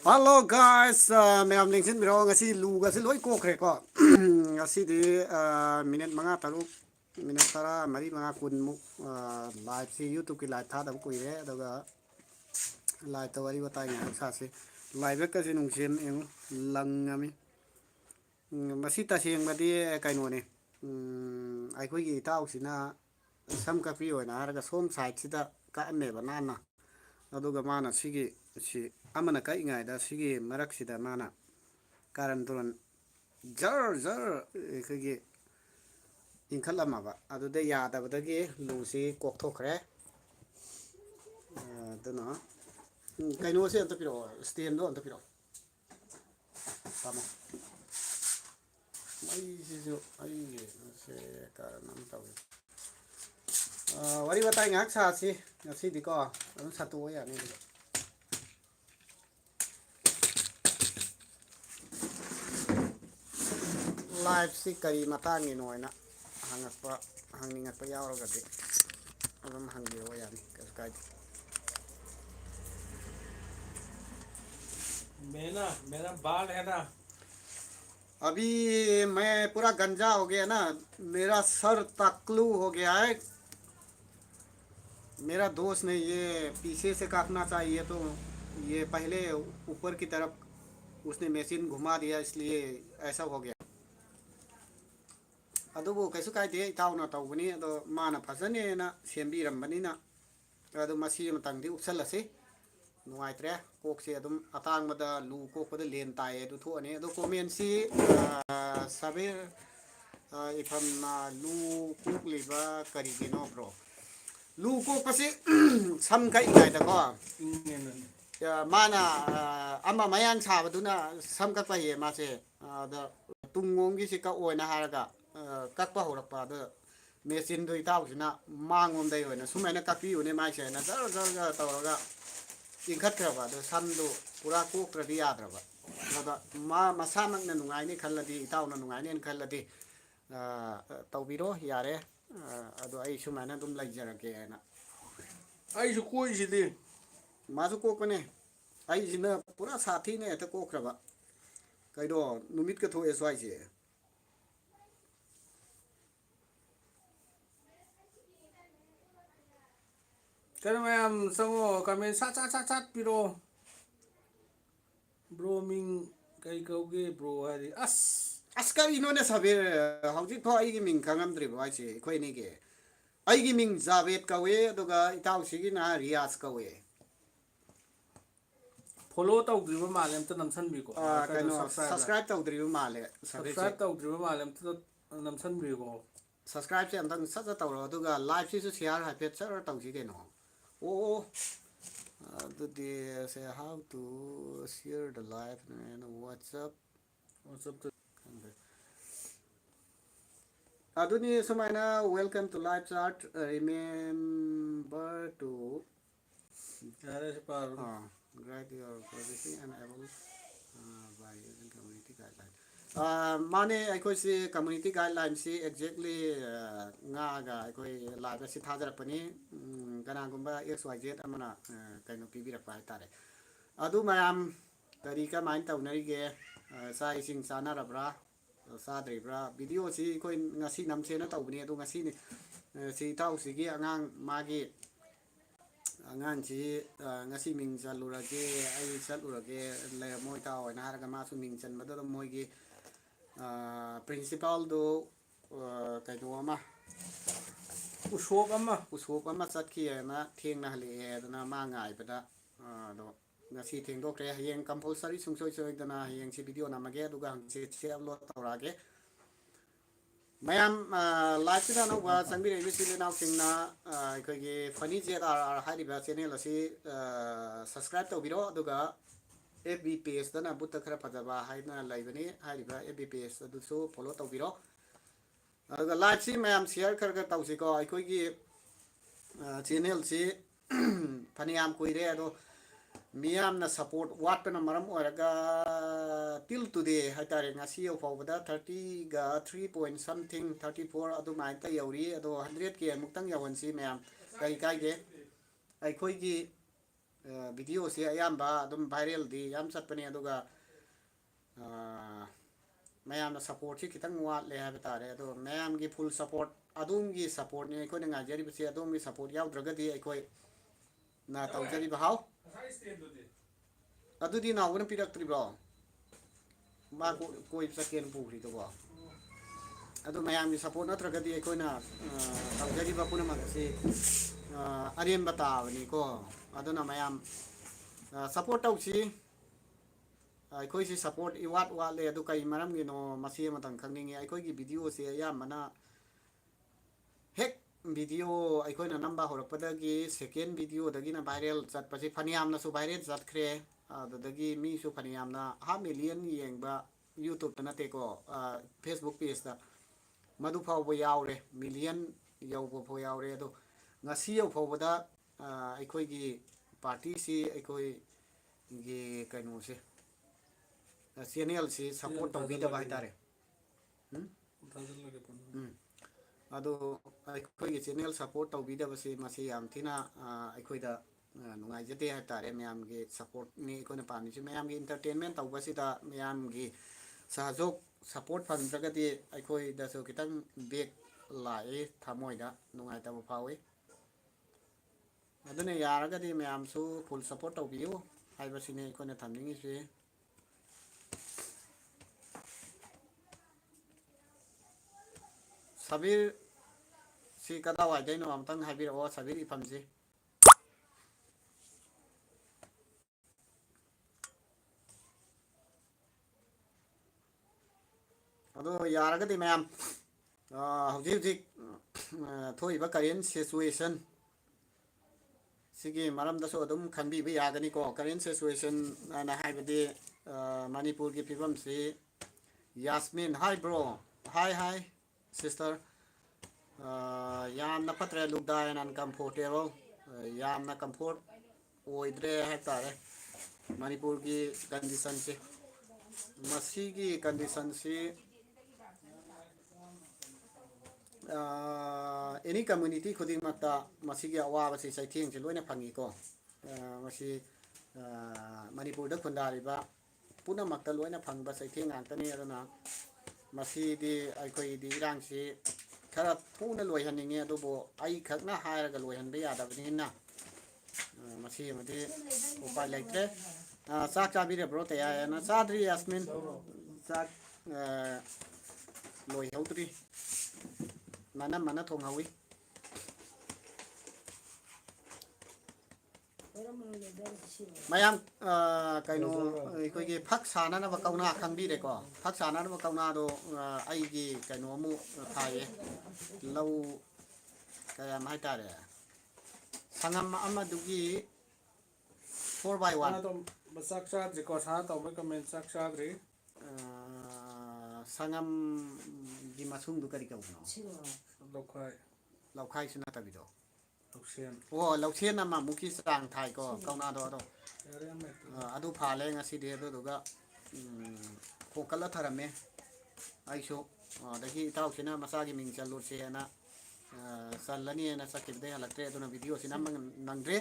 Hello guys, ma'am lingsin biro ngasi luga si loi kokre ko. Ngasi di minute mga taruk minute tara mari mga kun mu live si YouTube ki live tha dam kui re daga live to wari batai nga sa si live ka si nung sim eng lang ngami. Masi ta siang badi kaino ne. Ai koi gi tau sina sam ka pi na ra ga som side sida ka ne banana. Aduga mana sigi si amana kai ngai da sigi marak sida mana karan turan jar kegi inkhalama ba adu de ya da badagi lusi kok thokre dana kaino se anta piro stand do anta piro tama ai se karan am taw wari batai ngak sa si ngasi di ko anu satu ya ni live si kari matangi noina hangingak pa yaw gati adam hangi ho yani kai मेरा बाल है ना अभी मैं पूरा गंजा हो गया ना मेरा सर तकलू हो गया है मेरा दोस्त ने ये पीछे से काटना चाहिए तो ये पहले ऊपर की तरफ उसने मशीन घुमा दिया इसलिए ऐसा हो गया अदुबो कैसु काइदे इताउना तौबनी अदो माना फजनेना सेंबिरमबनिना अदो मसी मतंगदि उपसलसे नुआइत्रे कोकसे अदुम अतांगमदा लू कोकपदा लेन ताय अदु थोने अदो कमेंट सी सबे इफमना लू कोकलिबा करिगिनो ब्रो लू कोकपसे सम kai ngaida ko mana ama mayang sabaduna sam ka paye mase da tungonggi sika oina haraga kakpa horapa da machine do itausina mangom dai oina sumaina kapi une mai se na jar tawraga ingkhat kraba da samdo pura kokra di yadraba da ma masamak na nungai ni khalladi itauna nungai ni khalladi tawbiro yare ado ai sumaina dum laijarake na आई जो कोई जिदे माजु कोकने ai jina pura sathi ne ta kokraba kaido numit ka tho eswai je कर मैं हम संगो comment सात पिरो bro Ming कई कहोगे ब्रो है askari no ne sabe hauji pho ai gi ming khangam dri ba che khoi ni ge ai gi ming javet kawe aduga itaw sigi na rias kawe follow तौद्रिबा माले त नमसन बिको kano subscribe tawdri ma le subscribe तौद्रिबा माले त नमसन बिको subscribe se antang sa tawro aduga live si su share ha pet sar tawji ge no oh the say how to share the live and whatsapp aduni sumaina welcome to live chat remember to write your privacy and able by using community guideline mane aikoi si community guideline si exactly nga ga aikoi live si thajarapani kana gumba xyz amana kaino pibirakpa haitare adu mayam kari ka main taunari ge sa ising sana rabra sadribra video si koi ngasi namse na taubni adu ngasi ni si tau si gi angang magi angang si ngasi ming jalurage ai salurage le moi ta oi na ga ma su ming chan ma do moi gi principal do kai do ma usop ama sakhi na theng na hale na ma ngai pada do ngasi theng do kre hayeng compulsory sungsoi dana hayeng si video na mage du gang se upload tawrage mayam live na no wa sangbi re si na king na koi ge funny ZRR hari ba channel asi subscribe to biro aduga FB page dana mutta khara phajaba haina laibani hari ba FB page adu so follow to biro aduga live si mayam share kar tawsi ko ai koi gi channel si phaniam koire ado miyam na support wat na maram oraga till today haitare ngasi yo fawda 30 ga 3 point something 34 adu mai ta yauri adu 100 ke muktang yawan si mayam kai ge ꯑꯩꯈꯣꯏꯒꯤ ꯚꯤꯗꯤꯑꯣꯁꯤ ꯑꯌꯥꯝꯕ ꯑꯗꯨꯝ ꯚꯥꯏꯔꯦꯜꯗꯤ ꯌꯥꯝ ꯆꯠꯄꯅꯤ ꯑꯗꯨꯒ ꯃꯌꯥꯝꯅ ꯁꯞꯄꯣꯔꯠꯁꯤ ꯈꯤꯇꯪ ꯋꯥꯠꯂꯦ ꯍꯥꯏꯕ ꯇꯥꯔꯦ ꯑꯗꯣ ꯃꯌꯥꯝꯒꯤ ꯐꯨꯜ ꯁꯞꯄꯣꯔꯠ ꯑꯗꯣꯝꯒꯤ ꯁꯞꯄꯣꯔꯠꯅꯤ ꯑꯩꯈꯣꯏꯅ ꯉꯥꯏꯖꯔꯤꯕꯁꯤ ꯑꯗꯣꯝꯒꯤ ꯁꯞꯄꯣꯔꯠ ꯌꯥꯎꯗ꯭ꯔꯒꯗꯤ ꯑꯩꯈꯣꯏꯅ ꯇꯧꯖꯔꯤꯕ ꯍꯥꯎ ꯑꯗꯨꯗꯤ ꯅꯥꯎꯕꯅ ꯄꯤꯔꯛꯇ꯭ꯔꯤꯕ꯭ꯔꯣ ꯃꯥ ꯀꯣꯏꯕ ꯆꯠꯀꯦꯅ ꯄꯨꯈ꯭ꯔꯤꯗꯨꯕꯣ ꯑꯗꯨ ꯃꯌꯥꯝꯒꯤ ꯁꯞꯄꯣꯔꯠ ꯅꯠꯇ꯭ꯔꯒꯗꯤ ꯑꯩꯈꯣꯏꯅ ꯇꯧꯖꯔꯤꯕ ꯄꯨꯝꯅꯃꯛ ꯑꯁꯤ ꯑꯔꯦꯝꯕ ꯇꯥꯕꯅꯤꯀꯣ ꯑꯗꯨꯅ ꯃꯌꯥꯝ ꯁꯞꯄꯣꯔꯠ ꯇꯧꯁꯤ ꯑꯩꯈꯣꯏꯁꯤ ꯁꯞꯄꯣꯔꯠ ꯏꯋꯥꯠ ꯋꯥꯠꯂꯦ ꯑꯗꯨ ꯀꯔꯤ ꯃꯔꯝꯒꯤꯅꯣ ꯃꯁꯤ ꯑꯃꯇꯪ ꯈꯪꯅꯤꯡꯉꯤ ꯑꯩꯈꯣꯏꯒꯤ ꯚꯤꯗꯤꯑꯣꯁꯤ ꯑꯌꯥꯝꯕꯅ ꯍꯦꯛ ꯚꯤꯗꯤꯑꯣ ꯑꯩꯈꯣꯏꯅ ꯅꯝꯕ ꯍꯧꯔꯛꯄꯗꯒꯤ ꯁꯦꯀꯦꯟ ꯚꯤꯗꯤꯑꯣꯗꯒꯤꯅ ꯚꯥꯏꯔꯦꯜ ꯆꯠꯄꯁꯤ ꯐꯅꯌꯥꯝꯅꯁꯨ ꯚꯥꯏꯔꯦꯜ ꯆꯠꯈ꯭ꯔꯦ ꯑꯗꯨꯗꯒꯤ ꯃꯤꯁꯨ ꯐꯅꯌꯥꯝꯅ 500,000 ꯌꯦꯡꯕ ꯌꯨꯇꯨꯕꯇ ꯅꯠꯇꯦꯀꯣ ꯐꯦꯁꯕꯨꯛ ꯄꯦꯖꯇ ꯃꯗꯨ ꯐꯥꯎꯕ ꯌꯥꯎꯔꯦ ꯃꯤꯂꯤꯌꯟ ꯌꯧꯕ ꯐꯥꯎ ꯌꯥꯎꯔꯦ ꯑꯗꯣ ꯉꯁꯤ ꯌꯧꯐꯥꯎꯕꯗ ꯑꯩꯈꯣꯏꯒꯤ ꯄꯥꯔꯇꯤꯁꯤ ꯑꯩꯈꯣꯏꯒꯤ ꯀꯩꯅꯣꯁꯦ ꯆꯦꯅꯦꯜꯁꯤ ꯁꯞꯄꯣꯔꯠ ꯇꯧꯕꯤꯗꯕ ꯍꯥꯏꯇꯥꯔꯦ ꯑꯗꯣ ꯑꯩꯈꯣꯏꯒꯤ ꯆꯦꯅꯦꯜ ꯁꯞꯄꯣꯔꯠ ꯇꯧꯕꯤꯗꯕꯁꯤ ꯃꯁꯤ ꯌꯥꯝ ꯊꯤꯅ ꯑꯩꯈꯣꯏꯗ ꯅꯨꯡꯉꯥꯏꯖꯗꯦ ꯍꯥꯏꯇꯥꯔꯦ ꯃꯌꯥꯝꯒꯤ ꯁꯞꯄꯣꯔꯠꯅꯤ ꯑꯩꯈꯣꯏꯅ ꯄꯥꯝꯃꯤꯁꯤ ꯃꯌꯥꯝꯒꯤ ꯏꯟꯇꯔꯇꯦꯟꯃꯦꯟ ꯇꯧꯕꯁꯤꯗ ꯃꯌꯥꯝꯒꯤ ꯁꯍꯖꯣꯛ ꯁꯞꯄꯣꯔꯠ ꯐꯪꯗ꯭ꯔꯒꯗꯤ ꯑꯩꯈꯣꯏꯗꯁꯨ ꯈꯤꯇꯪ ꯕꯦꯛ ꯂꯥꯛꯏ ꯊꯃꯣꯏꯗ ꯅꯨꯡꯉꯥꯏꯇꯕ ꯐꯥꯎꯏ ꯑꯗꯨꯅ ꯌꯥꯔꯒꯗꯤ ꯃꯌꯥꯝꯁꯨ ꯐꯨꯜ ꯁꯞꯄꯣꯔꯠ ꯇꯧꯕꯤꯌꯨ ꯍꯥꯏꯕꯁꯤꯅꯤ ꯑꯩꯈꯣꯏꯅ ꯊꯝꯅꯤꯡꯉꯤꯁꯤ ꯁꯕꯤꯔ ꯁꯤ ꯀꯗꯥꯋꯥꯏꯗꯩꯅꯣ ꯑꯝꯇꯪ ꯍꯥꯏꯕꯤꯔꯛꯑꯣ ꯁꯕꯤꯔ ꯏꯐꯝꯁꯤ ꯑꯗꯣ ꯌꯥꯔꯒꯗꯤ ꯃꯌꯥꯝ ꯍꯧꯖꯤꯛ ꯍꯧꯖꯤꯛ ꯊꯣꯛꯏꯕ ꯀꯔꯦꯟ ꯁꯤꯆꯨꯋꯦꯁꯟ ꯁꯤꯒꯤ ꯃꯔꯝꯗꯁꯨ ꯑꯗꯨꯝ ꯈꯪꯕꯤꯕ ꯌꯥꯒꯅꯤꯀꯣ ꯀꯔꯦꯟ ꯁꯤꯆꯨꯋꯦꯁꯟ ꯑꯅ ꯍꯥꯏꯕꯗꯤ ꯃꯅꯤꯄꯨꯔꯒꯤ ꯐꯤꯕꯝꯁꯤ ꯌꯥꯁꯃꯤꯟ ꯍꯥꯏ ꯕ꯭ꯔꯣ ꯍꯥꯏ ꯁꯤꯁꯇꯔ ꯌꯥꯝꯅ ꯐꯠꯇ꯭ꯔꯦ ꯂꯨꯛꯗꯥ ꯑꯦꯟ ꯑꯟꯀꯝꯐꯣꯔꯇꯦꯕꯜ ꯌꯥꯝꯅ ꯀꯝꯐꯣꯔꯠ ꯑꯣꯏꯗ꯭ꯔꯦ ꯍꯥꯏꯇꯥꯔꯦ ꯃꯅꯤꯄꯨꯔꯒꯤ ꯀꯟꯗꯤꯁꯟꯁꯤ ꯃꯁꯤꯒꯤ ꯀꯟꯗꯤꯁꯟꯁꯤ ꯑꯦꯅꯤ ꯀꯝꯃꯨꯅꯤꯇꯤ ꯈꯨꯗꯤꯡꯃꯛꯇ ꯃꯁꯤꯒꯤ ꯑꯋꯥꯕꯁꯤ ꯆꯩꯊꯦꯡꯁꯤ ꯂꯣꯏꯅ ꯐꯪꯉꯤꯀꯣ ꯃꯁꯤ ꯃꯅꯤꯄꯨꯔꯗ ꯈꯨꯟꯗꯥꯔꯤꯕ ꯄꯨꯝꯅꯃꯛꯇ ꯂꯣꯏꯅ ꯐꯪꯕ ꯆꯩꯊꯦꯡ ꯉꯥꯛꯇꯅꯤ ꯑꯗꯨꯅ ꯃꯁꯤꯗꯤ ꯑꯩꯈꯣꯏꯒꯤꯗꯤ ꯏꯔꯥꯡꯁꯤ ꯈꯔ ꯊꯨꯅ ꯂꯣꯏꯍꯟꯅꯤꯡꯉꯤ ꯑꯗꯨꯕꯨ ꯑꯩꯈꯛꯅ ꯍꯥꯏꯔꯒ ꯂꯣꯏꯍꯟꯕ ꯌꯥꯗꯕꯅꯤꯅ ꯃꯁꯤ ꯑꯃꯗꯤ ꯎꯄꯥꯏ ꯂꯩꯇ꯭ꯔꯦ ꯆꯥꯛ ꯆꯥꯕꯤꯔꯕ꯭ꯔꯣ ꯇꯌꯥꯌꯥꯅ ꯆꯥꯗ꯭ꯔꯤ ꯌꯥꯁꯃꯤꯟ ꯆꯥꯛ ꯂꯣꯏꯍꯧꯗ꯭ꯔꯤ ꯃꯅꯝꯃꯅ ꯊꯣꯡꯍꯧꯋꯤ ꯃꯌꯥꯝ ꯀꯩꯅꯣ ꯑꯩꯈꯣꯏꯒꯤ ꯐꯛ ꯁꯥꯟꯅꯅꯕ ꯀꯧꯅꯥ ꯈꯪꯕꯤꯔꯦꯀꯣ ꯐꯛ ꯁꯥꯟꯅꯅꯕ ꯀꯧꯅꯥꯗꯣ ꯑꯩꯒꯤ ꯀꯩꯅꯣꯃꯨꯛ ꯊꯥꯏꯌꯦ ꯂꯧ ꯀꯌꯥꯝ ꯍꯥꯏꯇꯥꯔꯦ ꯁꯪꯉꯝ ꯑꯃꯗꯨꯒꯤ 4x1 ꯆꯥꯛ ꯆꯥꯗ꯭ꯔꯤꯀꯣ ꯁꯥꯅ ꯇꯧꯕꯩ ꯀꯃꯦꯟ ꯆꯥꯛ ꯆꯥꯗ꯭ꯔꯤ ꯁꯪꯉꯝꯒꯤ ꯃꯁꯨꯡꯗꯨ ꯀꯔꯤ ꯀꯧꯕꯅꯣ ꯂꯧꯈꯥꯏ ꯂꯧꯈꯥꯏꯁꯨ ꯅꯠꯇꯕꯤꯗꯣ ꯂꯧꯁꯦꯟ ꯑꯣ ꯂꯧꯁꯦꯟ ꯑꯃꯃꯨꯛꯀꯤ ꯆꯥꯡ ꯊꯥꯏꯀꯣ ꯀꯧꯅꯥꯗꯣ ꯑꯗꯣ ꯑꯗꯨ ꯐꯥꯜꯂꯦ ꯉꯁꯤꯗꯤ ꯑꯗꯨꯗꯨꯒ ꯈꯣꯡꯀꯠꯂ ꯊꯔꯝꯃꯦ ꯑꯩꯁꯨ ꯑꯗꯒꯤ ꯏꯇꯥꯎꯁꯤꯅ ꯃꯆꯥꯒꯤ ꯃꯤꯡ ꯆꯜꯂꯨꯁꯦꯅ ꯆꯜꯂꯅꯤꯅ ꯆꯠꯈꯤꯕꯗꯩ ꯍꯜꯂꯛꯇ꯭ꯔꯦ ꯑꯗꯨꯅ ꯚꯤꯗꯤꯑꯣꯁꯤ ꯅꯝꯕ ꯅꯪꯗ꯭ꯔꯦ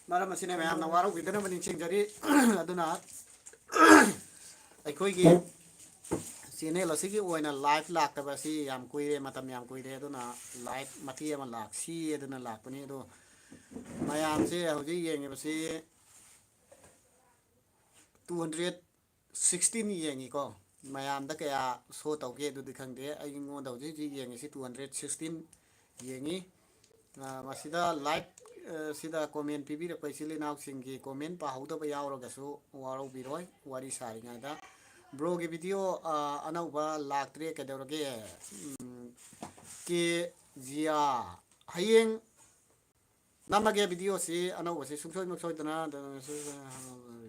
ꯃꯔꯝ ꯑꯁꯤꯅ ꯃꯌꯥꯝꯅ ꯋꯥꯔꯧꯕꯤꯗꯅꯕ ꯅꯤꯡꯁꯤꯡꯖꯔꯤ ꯑꯗꯨꯅ ꯑꯩꯈꯣꯏꯒꯤ ꯆꯦꯅꯦꯜ ꯑꯁꯤꯒꯤ ꯑꯣꯏꯅ ꯂꯥꯏꯚ ꯂꯥꯛꯇꯕꯁꯤ ꯌꯥꯝ ꯀꯨꯏꯔꯦ ꯃꯇꯝ ꯌꯥꯝ ꯀꯨꯏꯔꯦ ꯑꯗꯨꯅ ꯂꯥꯏꯚ ꯃꯇꯦꯛ ꯑꯃ ꯂꯥꯛꯁꯤ ꯑꯗꯨꯅ ꯂꯥꯛꯄꯅꯤ ꯑꯗꯣ ꯃꯌꯥꯝꯁꯦ ꯍꯧꯖꯤꯛ ꯌꯦꯡꯉꯤꯕꯁꯤ 216 ꯌꯦꯡꯉꯤꯀꯣ ꯃꯌꯥꯝꯗ ꯀꯌꯥ ꯁꯣ ꯇꯧꯒꯦ ꯑꯗꯨꯗꯤ ꯈꯪꯗꯦ ꯑꯩꯉꯣꯟꯗ ꯍꯧꯖꯤꯛ ꯍꯧꯖꯤꯛ ꯌꯦꯡꯉꯤꯁꯤ 216 ꯌꯦꯡꯉꯤ ꯃꯁꯤꯗ ꯂꯥꯏꯚ ꯁꯤꯗ ꯀꯣꯃꯦꯟ ꯄꯤꯕꯤꯔꯛꯄ ꯏꯆꯤꯜ ꯏꯅꯥꯎꯁꯤꯡꯒꯤ ꯀꯣꯃꯦꯟ ꯄꯥꯍꯧꯗꯕ ꯌꯥꯎꯔꯒꯁꯨ ꯋꯥꯔꯧꯕꯤꯔꯣꯏ ꯋꯥꯔꯤ ꯁꯥꯔꯤꯉꯩꯗ ꯕ꯭ꯔꯣꯒꯤ ꯚꯤꯗꯤꯑꯣ ꯑꯅꯧꯕ ꯂꯥꯛꯇ꯭ꯔꯦ ꯀꯩꯗꯧꯔꯒꯦ ꯀꯦ ꯖꯤꯌꯥ ꯍꯌꯦꯡ ꯅꯝꯃꯒꯦ ꯚꯤꯗꯤꯑꯣꯁꯤ ꯑꯅꯧꯕꯁꯤ ꯁꯨꯡꯁꯣꯏ ꯁꯣꯏꯗꯅ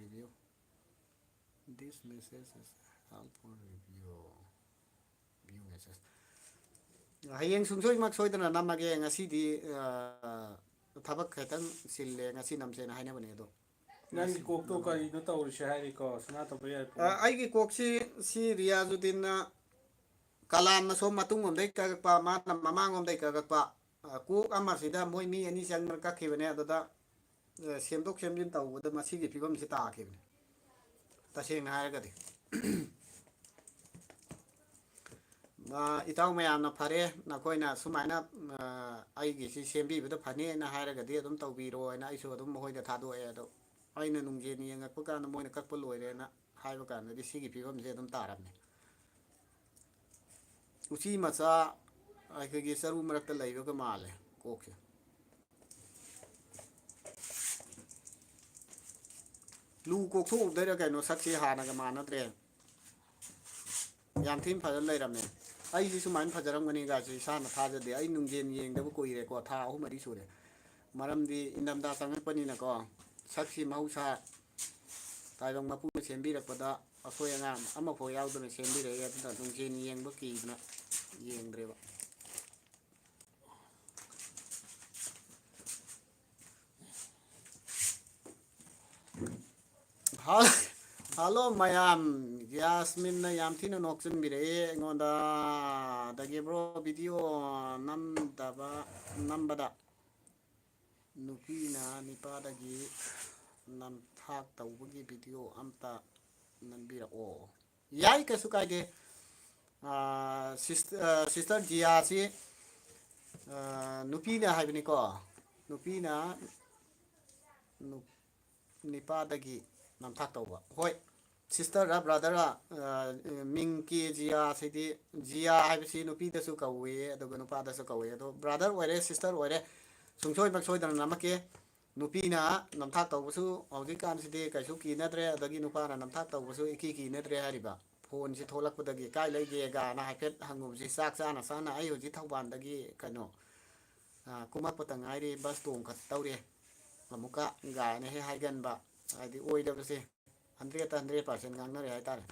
review this message help four review view message ꯍꯌꯦꯡ ꯁꯨꯡꯁꯣꯏꯃꯛ ꯁꯣꯏꯗꯅ ꯅꯝꯃꯒꯦ ꯉꯁꯤꯗꯤ ꯊꯕꯛ ꯈꯤꯇꯪ ꯆꯤꯜꯂꯦ ꯉꯁꯤ ꯅꯝꯁꯦꯅ ꯍꯥꯏꯅꯕꯅꯦ ꯑꯗꯣ ꯅꯪꯒꯤ ꯀꯣꯛꯇꯣ ꯀꯔꯤꯅꯣ ꯇꯧꯔꯤꯁꯦ ꯍꯥꯏꯔꯤꯀꯣ ꯁꯅꯥ ꯇꯧꯕ ꯌꯥꯏꯀꯣ ꯑꯩꯒꯤ ꯀꯣꯛꯁꯤ ꯔꯤꯌꯥꯖꯨꯗꯤꯟꯅ ꯀꯂꯥꯝꯅ ꯁꯣꯝ ꯃꯇꯨꯡꯂꯣꯝꯗꯩ ꯀꯛꯂꯛꯄ ꯃꯥꯅ ꯃꯃꯥꯡꯂꯣꯝꯗꯩ ꯀꯛꯂꯛꯄ ꯀꯣꯛ ꯑꯃꯁꯤꯗ ꯃꯣꯏ ꯃꯤ ꯑꯅꯤ ꯆꯪꯗꯅ ꯀꯛꯈꯤꯕꯅꯦ ꯑꯗꯨꯗ ꯁꯦꯝꯗꯣꯛ ꯁꯦꯝꯖꯤꯟ ꯇꯧꯕꯗ ꯃꯁꯤꯒꯤ ꯐꯤꯕꯝꯁꯤ ꯇꯥꯈꯤꯕꯅꯤ ꯇꯁꯦꯡꯅ ꯍꯥꯏꯔꯒꯗꯤ ꯏꯇꯥꯎ ꯃꯌꯥꯝꯅ ꯐꯔꯦ ꯅꯈꯣꯏꯅ ꯁꯨꯃꯥꯏꯅ ꯑꯩꯒꯤꯁꯤ ꯁꯦꯝꯕꯤꯕꯗ ꯐꯅꯦꯅ ꯍꯥꯏꯔꯒꯗꯤ ꯑꯗꯨꯝ ꯇꯧꯕꯤꯔꯣꯅ ꯑꯩꯁꯨ ꯑꯗꯨꯝ ꯃꯈꯣꯏꯗ ꯊꯥꯗꯣꯛꯑꯦ ꯑꯗꯣ ꯑꯩꯅ ꯅꯨꯡꯖꯦꯟ ꯌꯦꯡꯉꯛꯄ ꯀꯥꯟꯗ ꯃꯣꯏꯅ ꯀꯛꯄ ꯂꯣꯏꯔꯦꯅ ꯍꯥꯏꯕ ꯀꯥꯟꯗꯗꯤ ꯁꯤꯒꯤ ꯐꯤꯕꯝꯁꯦ ꯑꯗꯨꯝ ꯇꯥꯔꯝꯃꯦ ꯎꯆꯤ ꯃꯆꯥ ꯑꯩꯈꯣꯏꯒꯤ ꯆꯔꯨ ꯃꯔꯛꯇ ꯂꯩꯕꯒ ꯃꯥꯜꯂꯦ ꯀꯣꯛꯁꯦ ꯂꯨ ꯀꯣꯛꯊꯣꯛꯎꯗꯩꯔ ꯀꯩꯅꯣ ꯁꯛꯁꯤ ꯍꯥꯟꯅꯒ ꯃꯥꯟꯅꯗ꯭ꯔꯦ ꯌꯥꯝ ꯊꯤꯅ ꯐꯖꯅ ꯂꯩꯔꯝꯃꯦ ꯑꯩꯁꯤ ꯁꯨꯃꯥꯏꯅ ꯐꯖꯔꯝꯒꯅꯤꯒꯥꯏꯁꯦ ꯏꯁꯥꯅ ꯊꯥꯖꯗꯦ ꯑꯩ ꯅꯨꯡꯖꯦꯟ ꯌꯦꯡꯗꯕ ꯀꯨꯏꯔꯦꯀꯣ ꯊꯥ 3-4 ꯁꯨꯔꯦ ꯃꯔꯝꯗꯤ ꯏꯪꯊꯝꯊꯥ ꯆꯪꯉꯛꯄꯅꯤꯅꯀꯣ ꯁꯛꯁꯤ ꯃꯍꯧꯁꯥ ꯇꯥꯏꯕꯪ ꯃꯄꯨꯅ ꯁꯦꯝꯕꯤꯔꯛꯄꯗ ꯑꯁꯣꯏ ꯑꯉꯥꯝ ꯑꯃꯐꯥꯎ ꯌꯥꯎꯗꯅ ꯁꯦꯝꯕꯤꯔꯛꯑꯦ ꯑꯗꯨꯅ ꯅꯨꯡꯖꯦꯟ ꯌꯦꯡꯕ ꯀꯤꯗꯅ ꯌꯦꯡꯗ꯭ꯔꯦꯕ ꯍꯜꯂꯣ ꯃꯌꯥꯝ ꯌꯥꯁꯃꯤꯟꯅ ꯌꯥꯝ ꯊꯤꯅ ꯅꯣꯛꯆꯤꯟꯕꯤꯔꯛꯑꯦ ꯑꯩꯉꯣꯟꯗ ꯑꯗꯒꯤ ꯕ꯭ꯔꯣ ꯚꯤꯗꯤꯑꯣ ꯅꯝꯕꯗ ꯅꯨꯄꯤꯅ ꯅꯤꯄꯥꯗꯒꯤ ꯅꯝꯊꯥꯛ ꯇꯧꯕꯒꯤ ꯚꯤꯗꯤꯑꯣ ꯑꯝꯇ ꯅꯝꯕꯤꯔꯛꯑꯣ ꯌꯥꯏ ꯀꯩꯁꯨ ꯀꯥꯏꯗꯦ ꯁꯤꯁꯇꯔ ꯖꯤꯌꯥꯁꯤ ꯅꯨꯄꯤꯅ ꯍꯥꯏꯕꯅꯤꯀꯣ ꯅꯨꯄꯤꯅ ꯅꯤꯄꯥꯗꯒꯤ ꯅꯝꯊꯥꯛ ꯇꯧꯕ ꯍꯣꯏ ꯁꯤꯁꯇꯔꯔ ꯕ꯭ꯔꯥꯗꯔꯔ ꯃꯤꯡ ꯀꯦ ꯖꯤꯌꯥꯁꯤꯗꯤ ꯖꯤꯌꯥ ꯍꯥꯏꯕꯁꯤ ꯅꯨꯄꯤꯗꯁꯨ ꯀꯧꯏ ꯑꯗꯨꯒ ꯅꯨꯄꯥꯗꯁꯨ ꯀꯧꯏ ꯑꯗꯣ ꯕ꯭ꯔꯥꯗꯔ ꯑꯣꯏꯔꯦ ꯁꯤꯁꯇꯔ ꯑꯣꯏꯔꯦ ꯁꯨꯡꯁꯣꯏꯃꯛ ꯁꯣꯏꯗꯅ ꯅꯝꯃꯛꯀꯦ ꯅꯨꯄꯤꯅ ꯅꯝꯊꯥꯛ ꯇꯧꯕꯁꯨ ꯍꯧꯖꯤꯛꯀꯥꯟꯁꯤꯗꯤ ꯀꯩꯁꯨ ꯀꯤꯅꯗ꯭ꯔꯦ ꯑꯗꯒꯤ ꯅꯨꯄꯥꯅ ꯅꯝꯊꯥꯛ ꯇꯧꯕꯁꯨ ꯏꯀꯤ ꯀꯤꯅꯗ꯭ꯔꯦ ꯍꯥꯏꯔꯤꯕ ꯐꯣꯟꯁꯤ ꯊꯣꯛꯂꯛꯄꯗꯒꯤ ꯀꯥꯏ ꯂꯩꯒꯦꯒꯅ ꯍꯥꯏꯐꯦꯠ ꯍꯪꯉꯨꯕꯁꯤ ꯆꯥꯛ ꯆꯥꯅ ꯆꯥꯅ ꯑꯩ ꯍꯧꯖꯤꯛ ꯊꯧꯕꯥꯜꯗꯒꯤ ꯀꯩꯅꯣ ꯀꯨꯝꯃꯛꯄꯇ ꯉꯥꯏꯔꯤ ꯕꯁ ꯇꯣꯡꯈ ꯇꯧꯔꯦ ꯑꯃꯨꯛꯀ ꯒꯥꯏꯅ ꯍꯦꯛ ꯍꯥꯏꯒꯟꯕ ꯍꯥꯏꯗꯤ ꯑꯣꯏꯗꯕꯁꯦ 100% ꯉꯥꯡꯅꯔꯦ ꯍꯥꯏꯇꯥꯔꯦ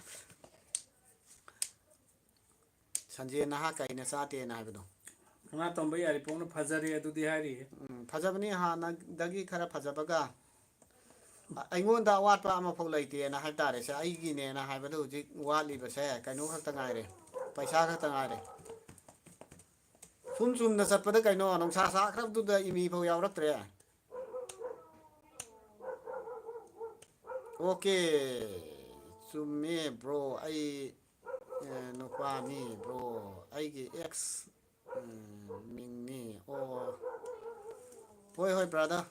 ꯁꯟꯖꯦꯟ ꯅꯍꯥ ꯀꯩꯅ ꯆꯥꯗꯦꯅ ꯍꯥꯏꯕꯗꯣ ꯁꯅꯥꯇꯣꯝꯕ ꯌꯥꯔꯤꯄꯣꯛꯅ ꯐꯖꯔꯦ ꯑꯗꯨꯗꯤ ꯍꯥꯏꯔꯤꯌꯦ ꯐꯖꯕꯅꯤ ꯍꯥꯟꯅꯗꯒꯤ ꯈꯔ ꯐꯖꯕꯒ ꯑꯩꯉꯣꯟꯗ ꯑꯋꯥꯠꯄ ꯑꯃꯐꯥꯎ ꯂꯩꯇꯦꯅ ꯍꯥꯏ ꯇꯥꯔꯦꯁꯦ ꯑꯩꯒꯤꯅꯦꯅ ꯍꯥꯏꯕꯗ ꯍꯧꯖꯤꯛ ꯋꯥꯠꯂꯤꯕꯁꯦ ꯀꯩꯅꯣ ꯈꯛꯇ ꯉꯥꯏꯔꯦ ꯄꯩꯁꯥ ꯈꯛꯇ ꯉꯥꯏꯔꯦ ꯁꯨꯝ ꯆꯨꯝꯅ ꯆꯠꯄꯗ ꯀꯩꯅꯣ ꯅꯨꯡꯁꯥ ꯁꯥꯈ꯭ꯔꯕꯗꯨꯗ ꯏꯃꯤꯐꯥꯎ ꯌꯥꯎꯔꯛꯇ꯭ꯔꯦ ꯑꯣꯀꯦ ꯆꯨꯝꯃꯦ ꯕ꯭ꯔꯣ ꯑꯩ ꯅꯨꯄꯥꯅꯤ ꯕ꯭ꯔꯣ ꯑꯩꯒꯤ ꯑꯦꯛꯁ ꯃꯤꯡꯅꯤ ꯑꯣ ꯍꯣꯏ ꯍꯣꯏ ꯕ꯭ꯔꯥꯗꯔ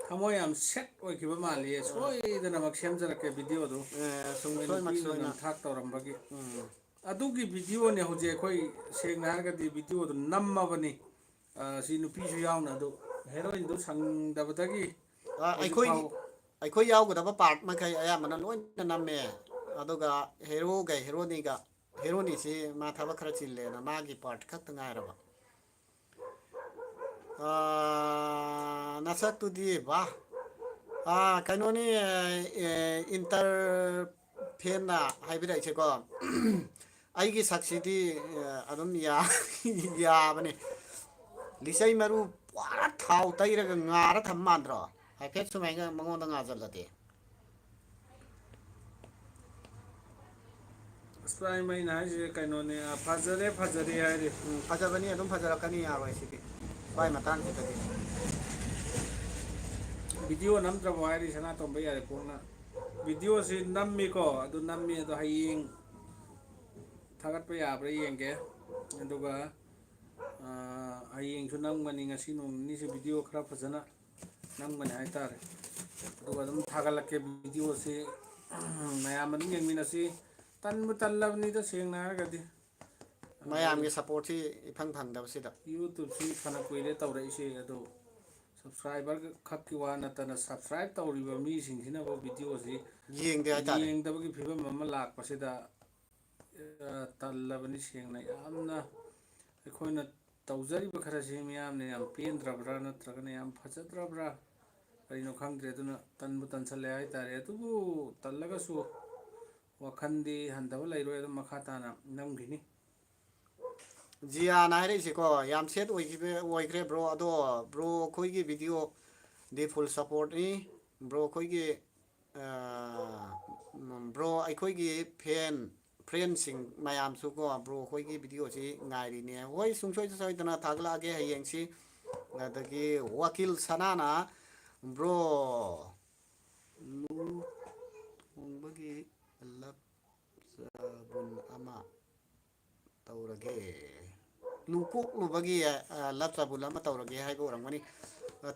ꯊꯃꯣꯏ ꯌꯥꯝ ꯁꯦꯠ ꯑꯣꯏꯈꯤꯕ ꯃꯥꯜꯂꯤ ꯁꯣꯏꯗꯅꯃꯛ ꯁꯦꯝꯖꯔꯛꯀꯦ ꯚꯤꯗꯤꯑꯣꯗꯣ ꯑꯩꯈꯣꯏ ꯁꯣꯏꯃꯛ ꯅꯨꯄꯤꯅ ꯁꯣꯏꯅ ꯅꯝꯊꯥꯛ ꯇꯧꯔꯝꯕꯒꯤ ꯑꯗꯨꯒꯤ ꯚꯤꯗꯤꯑꯣꯅꯦ ꯍꯧꯖꯤꯛ ꯑꯩꯈꯣꯏ ꯁꯦꯡꯅ ꯍꯥꯏꯔꯒꯗꯤ ꯚꯤꯗꯤꯑꯣꯗꯣ ꯅꯝꯃꯕꯅꯤ ꯁꯤ ꯅꯨꯄꯤꯁꯨ ꯌꯥꯎꯅ ꯑꯗꯨ ꯍꯦꯔꯣꯏꯟꯗꯨ ꯁꯪꯗꯕꯗꯒꯤ ꯍꯧꯖꯤꯛ ꯑꯩꯈꯣꯏꯒꯤ ꯐꯥꯎ ꯑꯩꯈꯣꯏ ꯌꯥꯎꯒꯗꯕ ꯄꯥꯔꯠ ꯃꯈꯩ ꯑꯌꯥꯝꯕꯅ ꯂꯣꯏꯅ ꯅꯝꯃꯦ ꯑꯗꯨꯒ ꯍꯦꯔꯣꯒ ꯍꯦꯔꯣꯅꯤꯒ ꯍꯦꯔꯣꯅꯤꯁꯤ ꯃꯥ ꯊꯕꯛ ꯈꯔ ꯆꯤꯜꯂꯦꯅ ꯃꯥꯒꯤ ꯄꯥꯔꯠ ꯈꯛꯇ ꯉꯥꯏꯔꯕ ꯅꯁꯛꯇꯨꯗꯤ ꯕꯥ ꯀꯩꯅꯣꯅꯤ ꯏꯟꯇꯔ ꯐꯦꯟꯅ ꯍꯥꯏꯕꯤꯔꯛꯏꯁꯦꯀꯣ ꯑꯩꯒꯤ ꯁꯛꯁꯤꯗꯤ ꯑꯗꯨꯝ ꯌꯥꯕꯅꯤ ꯂꯤꯆꯩ ꯃꯔꯨ ꯄꯨꯔꯥ ꯊꯥꯎ ꯇꯩꯔꯒ ꯉꯥꯔ ꯊꯝ ꯃꯥꯟꯗ꯭ꯔꯣ ꯍꯥꯏꯐꯦꯠ ꯁꯨꯃꯥꯏꯅ ꯃꯉꯣꯟꯗ ꯉꯥꯁꯤꯜꯂꯗꯤ ꯑꯁꯄꯥꯏꯃꯩꯅ ꯍꯥꯏꯁꯦ ꯀꯩꯅꯣꯅꯦ ꯐꯖꯔꯦ ꯐꯖꯔꯦ ꯍꯥꯏꯔꯤ ꯐꯖꯕꯅꯤ ꯑꯗꯨꯝ ꯐꯖꯔꯛꯀꯅꯤ ꯌꯥꯔꯣꯏ ꯁꯤꯗꯤ ꯁ꯭ꯋꯥꯏ ꯃꯇꯥꯡꯁꯤꯗꯗꯤ ꯚꯤꯗꯤꯑꯣ ꯅꯝꯗ꯭ꯔꯕꯣ ꯍꯥꯏꯔꯤ ꯁꯅꯥꯇꯣꯝꯕ ꯌꯥꯔꯤꯄꯣꯛꯅ ꯚꯤꯗꯤꯑꯣꯁꯤ ꯅꯝꯃꯤꯀꯣ ꯑꯗꯨ ꯅꯝꯃꯤ ꯑꯗꯣ ꯍꯌꯦꯡ ꯊꯥꯒꯠꯄ ꯌꯥꯕ꯭ꯔꯥ ꯌꯦꯡꯒꯦ ꯑꯗꯨꯒ ꯍꯌꯦꯡꯁꯨ ꯅꯝꯒꯅꯤ ꯉꯁꯤ ꯅꯣꯡ ꯅꯤꯅꯤꯁꯤ ꯚꯤꯗꯤꯑꯣ ꯈꯔ ꯐꯖꯅ ꯅꯝꯒꯅꯤ ꯍꯥꯏꯇꯥꯔꯦ ꯑꯗꯨꯒ ꯑꯗꯨꯝ ꯊꯥꯒꯠꯂꯛꯀꯦ ꯚꯤꯗꯤꯑꯣꯁꯤ ꯃꯌꯥꯝ ꯑꯗꯨꯝ ꯌꯦꯡꯃꯤꯟꯅꯁꯤ ꯇꯟꯕꯨ ꯇꯜꯂꯕꯅꯤꯗ ꯁꯦꯡꯅ ꯍꯥꯏꯔꯒꯗꯤ ꯃꯌꯥꯝꯒꯤ ꯁꯞꯄꯣꯔꯠꯁꯤ ꯏꯐꯪ ꯐꯪꯗꯕꯁꯤꯗ ꯌꯨꯇꯨꯞꯁꯤ ꯐꯅ ꯀꯨꯏꯔꯦ ꯇꯧꯔꯛꯏꯁꯦ ꯑꯗꯣ ꯁꯞꯁꯀ꯭ꯔꯥꯏꯕꯔ ꯈꯛꯀꯤ ꯋꯥ ꯅꯠꯇꯅ ꯁꯞꯁꯀ꯭ꯔꯥꯏꯞ ꯇꯧꯔꯤꯕ ꯃꯤꯁꯤꯡꯁꯤꯅꯐꯧ ꯚꯤꯗꯤꯑꯣꯁꯤ ꯌꯦꯡꯗꯦ ꯍꯥꯏꯇꯥꯔꯦ ꯌꯦꯡꯗꯕꯒꯤ ꯐꯤꯕꯝ ꯑꯃ ꯂꯥꯛꯄꯁꯤꯗ ꯇꯜꯂꯕꯅꯤ ꯁꯦꯡꯅ ꯌꯥꯝꯅ ꯑꯩꯈꯣꯏꯅ ꯇꯧꯖꯔꯤꯕ ꯈꯔꯁꯤ ꯃꯤꯌꯥꯝꯅ ꯌꯥꯝ ꯄꯦꯟꯗ꯭ꯔꯕ꯭ꯔꯥ ꯅꯠꯇ꯭ꯔꯒꯅ ꯌꯥꯝ ꯐꯖꯗ꯭ꯔꯕ꯭ꯔꯥ ꯀꯔꯤꯅꯣ ꯈꯪꯗ꯭ꯔꯦ ꯑꯗꯨꯅ ꯇꯟꯕꯨ ꯇꯟꯁꯜꯂꯦ ꯍꯥꯏꯇꯥꯔꯦ ꯑꯗꯨꯕꯨ ꯇꯜꯂꯒꯁꯨ ꯋꯥꯈꯜꯗꯤ ꯍꯟꯊꯕ ꯂꯩꯔꯣꯏ ꯑꯗꯨꯝ ꯃꯈꯥ ꯇꯥꯅ ꯅꯝꯈꯤꯅꯤ ꯖꯤꯌꯥꯅ ꯍꯥꯏꯔꯛꯏꯁꯦꯀꯣ ꯌꯥꯝ ꯁꯦꯠ ꯑꯣꯏꯈ꯭ꯔꯦ ꯕ꯭ꯔꯣ ꯑꯗꯣ ꯕ꯭ꯔꯣ ꯑꯩꯈꯣꯏꯒꯤ ꯚꯤꯗꯤꯑꯣ ꯗꯤ ꯐꯨꯜ ꯁꯞꯄꯣꯔꯠꯅꯤ ꯕ꯭ꯔꯣ ꯑꯩꯈꯣꯏꯒꯤ ꯕ꯭ꯔꯣ ꯑꯩꯈꯣꯏꯒꯤ ꯐ꯭ꯔꯦꯟꯁꯤꯡ ꯃꯌꯥꯝꯁꯨꯀꯣ ꯕ꯭ꯔꯣ ꯑꯩꯈꯣꯏꯒꯤ ꯚꯤꯗꯤꯑꯣꯁꯤ ꯉꯥꯏꯔꯤꯅꯦ ꯍꯣꯏ ꯁꯨꯡꯁꯣꯏ ꯁꯣꯏꯗꯅ ꯊꯥꯒꯠꯂꯛꯑꯒꯦ ꯍꯌꯦꯡꯁꯤ ꯑꯗꯒꯤ ꯋꯥꯀꯤꯜ ꯁꯅꯥꯅ ꯕ꯭ꯔꯣ ꯂꯨ ꯊꯣꯡꯕꯒꯤ ꯂꯞꯆꯕꯨꯟ ꯑꯃ ꯇꯧꯔꯒꯦ ꯂꯨ ꯀꯣꯛꯂꯨꯕꯒꯤ ꯂꯞꯆꯕꯨꯟ ꯑꯃ ꯇꯧꯔꯒꯦ ꯍꯥꯏꯕ ꯑꯣꯏꯔꯝꯒꯅꯤ